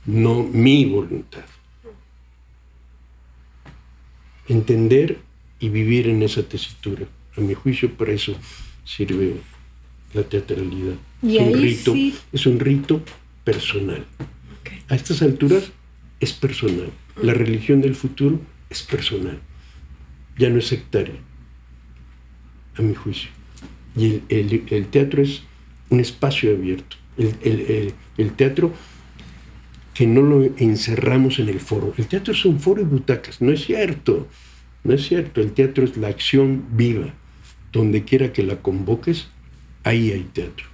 no mi voluntad. Entender y vivir en esa tesitura. A mi juicio, para eso sirve la teatralidad. Y es un rito personal. Okay. A estas alturas es personal. La religión del futuro es personal. Ya no es sectaria, a mi juicio. Y el teatro es un espacio abierto. El teatro que no lo encerramos en el foro. El teatro es un foro y butacas. No es cierto. No es cierto. El teatro es la acción viva. Donde quiera que la convoques, ahí hay teatro.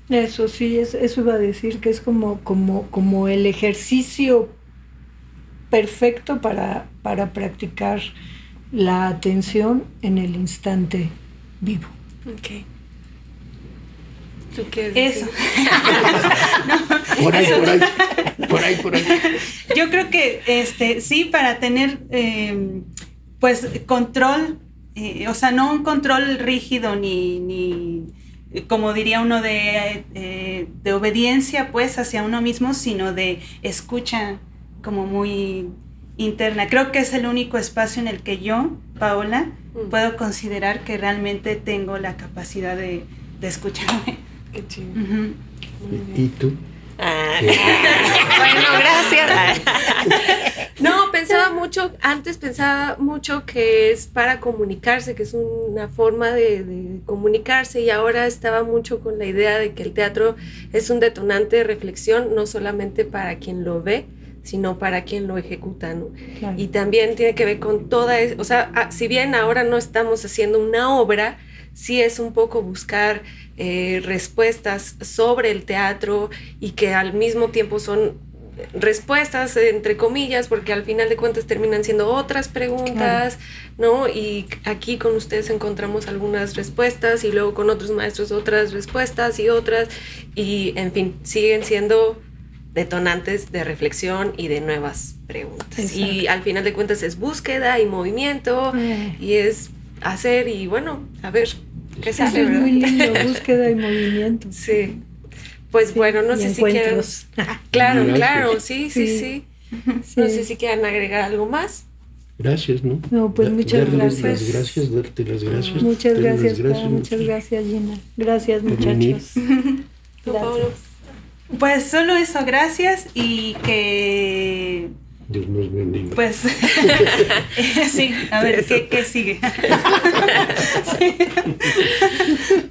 Eso sí, eso iba a decir, que es como el ejercicio perfecto para practicar la atención en el instante vivo. Ok. ¿Tú qué dices? Eso. No. Por ahí. Yo creo que sí, para tener pues control, o sea, no un control rígido ni como diría uno de obediencia pues hacia uno mismo, sino de escucha como muy interna. Creo que es el único espacio en el que yo, Paola, puedo considerar que realmente tengo la capacidad de escucharme. Qué chido. Uh-huh. ¿Y tú? Bueno, gracias. No, antes pensaba mucho que es para comunicarse, que es una forma de comunicarse, y ahora estaba mucho con la idea de que el teatro es un detonante de reflexión, no solamente para quien lo ve, sino para quien lo ejecuta, ¿no? Claro. Y también tiene que ver con o sea, si bien ahora no estamos haciendo una obra, sí es un poco buscar respuestas sobre el teatro, y que al mismo tiempo son respuestas, entre comillas, porque al final de cuentas terminan siendo otras preguntas, ¿no? Y aquí con ustedes encontramos algunas respuestas y luego con otros maestros otras respuestas y otras, y en fin, siguen siendo detonantes de reflexión y de nuevas preguntas. Exacto. Y al final de cuentas es búsqueda y movimiento y es hacer y bueno, a ver qué Eso sale, es ¿verdad? muy lindo, búsqueda y movimiento. Sí. Pues bueno, no y sé si quieren... encuentros. Claro, Gracias. claro, sí. Sí. No sé si quieren agregar algo más. Gracias, ¿no? No, pues muchas Darles gracias. las gracias, darte las gracias. Muchas darles las gracias, Pau, muchas gracias, Gina. Gracias, por venir. muchachos. ¿Tú, Pablo? Pues solo eso, gracias y que Dios nos bendiga. pues sí, a ver, ¿qué sigue?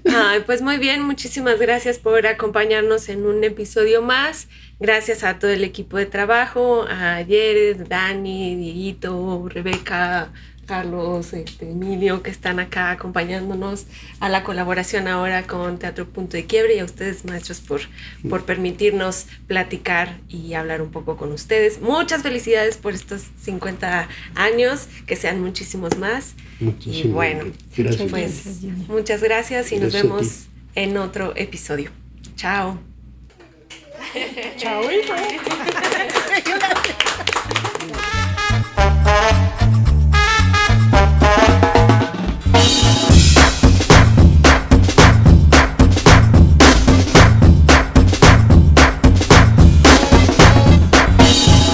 Ay, pues muy bien, muchísimas gracias por acompañarnos en un episodio más. Gracias a todo el equipo de trabajo, a Yeres, Dani, Dieguito, Rebeca, Carlos, Emilio, que están acá acompañándonos, a la colaboración ahora con Teatro Punto de Quiebre y a ustedes, maestros, por permitirnos platicar y hablar un poco con ustedes. Muchas felicidades por estos 50 años, que sean muchísimos más. Muchísimas Y bueno, gracias. pues Gracias, Gina. muchas gracias y nos Gracias a vemos ti. en otro episodio. Chao. Chao, hijo.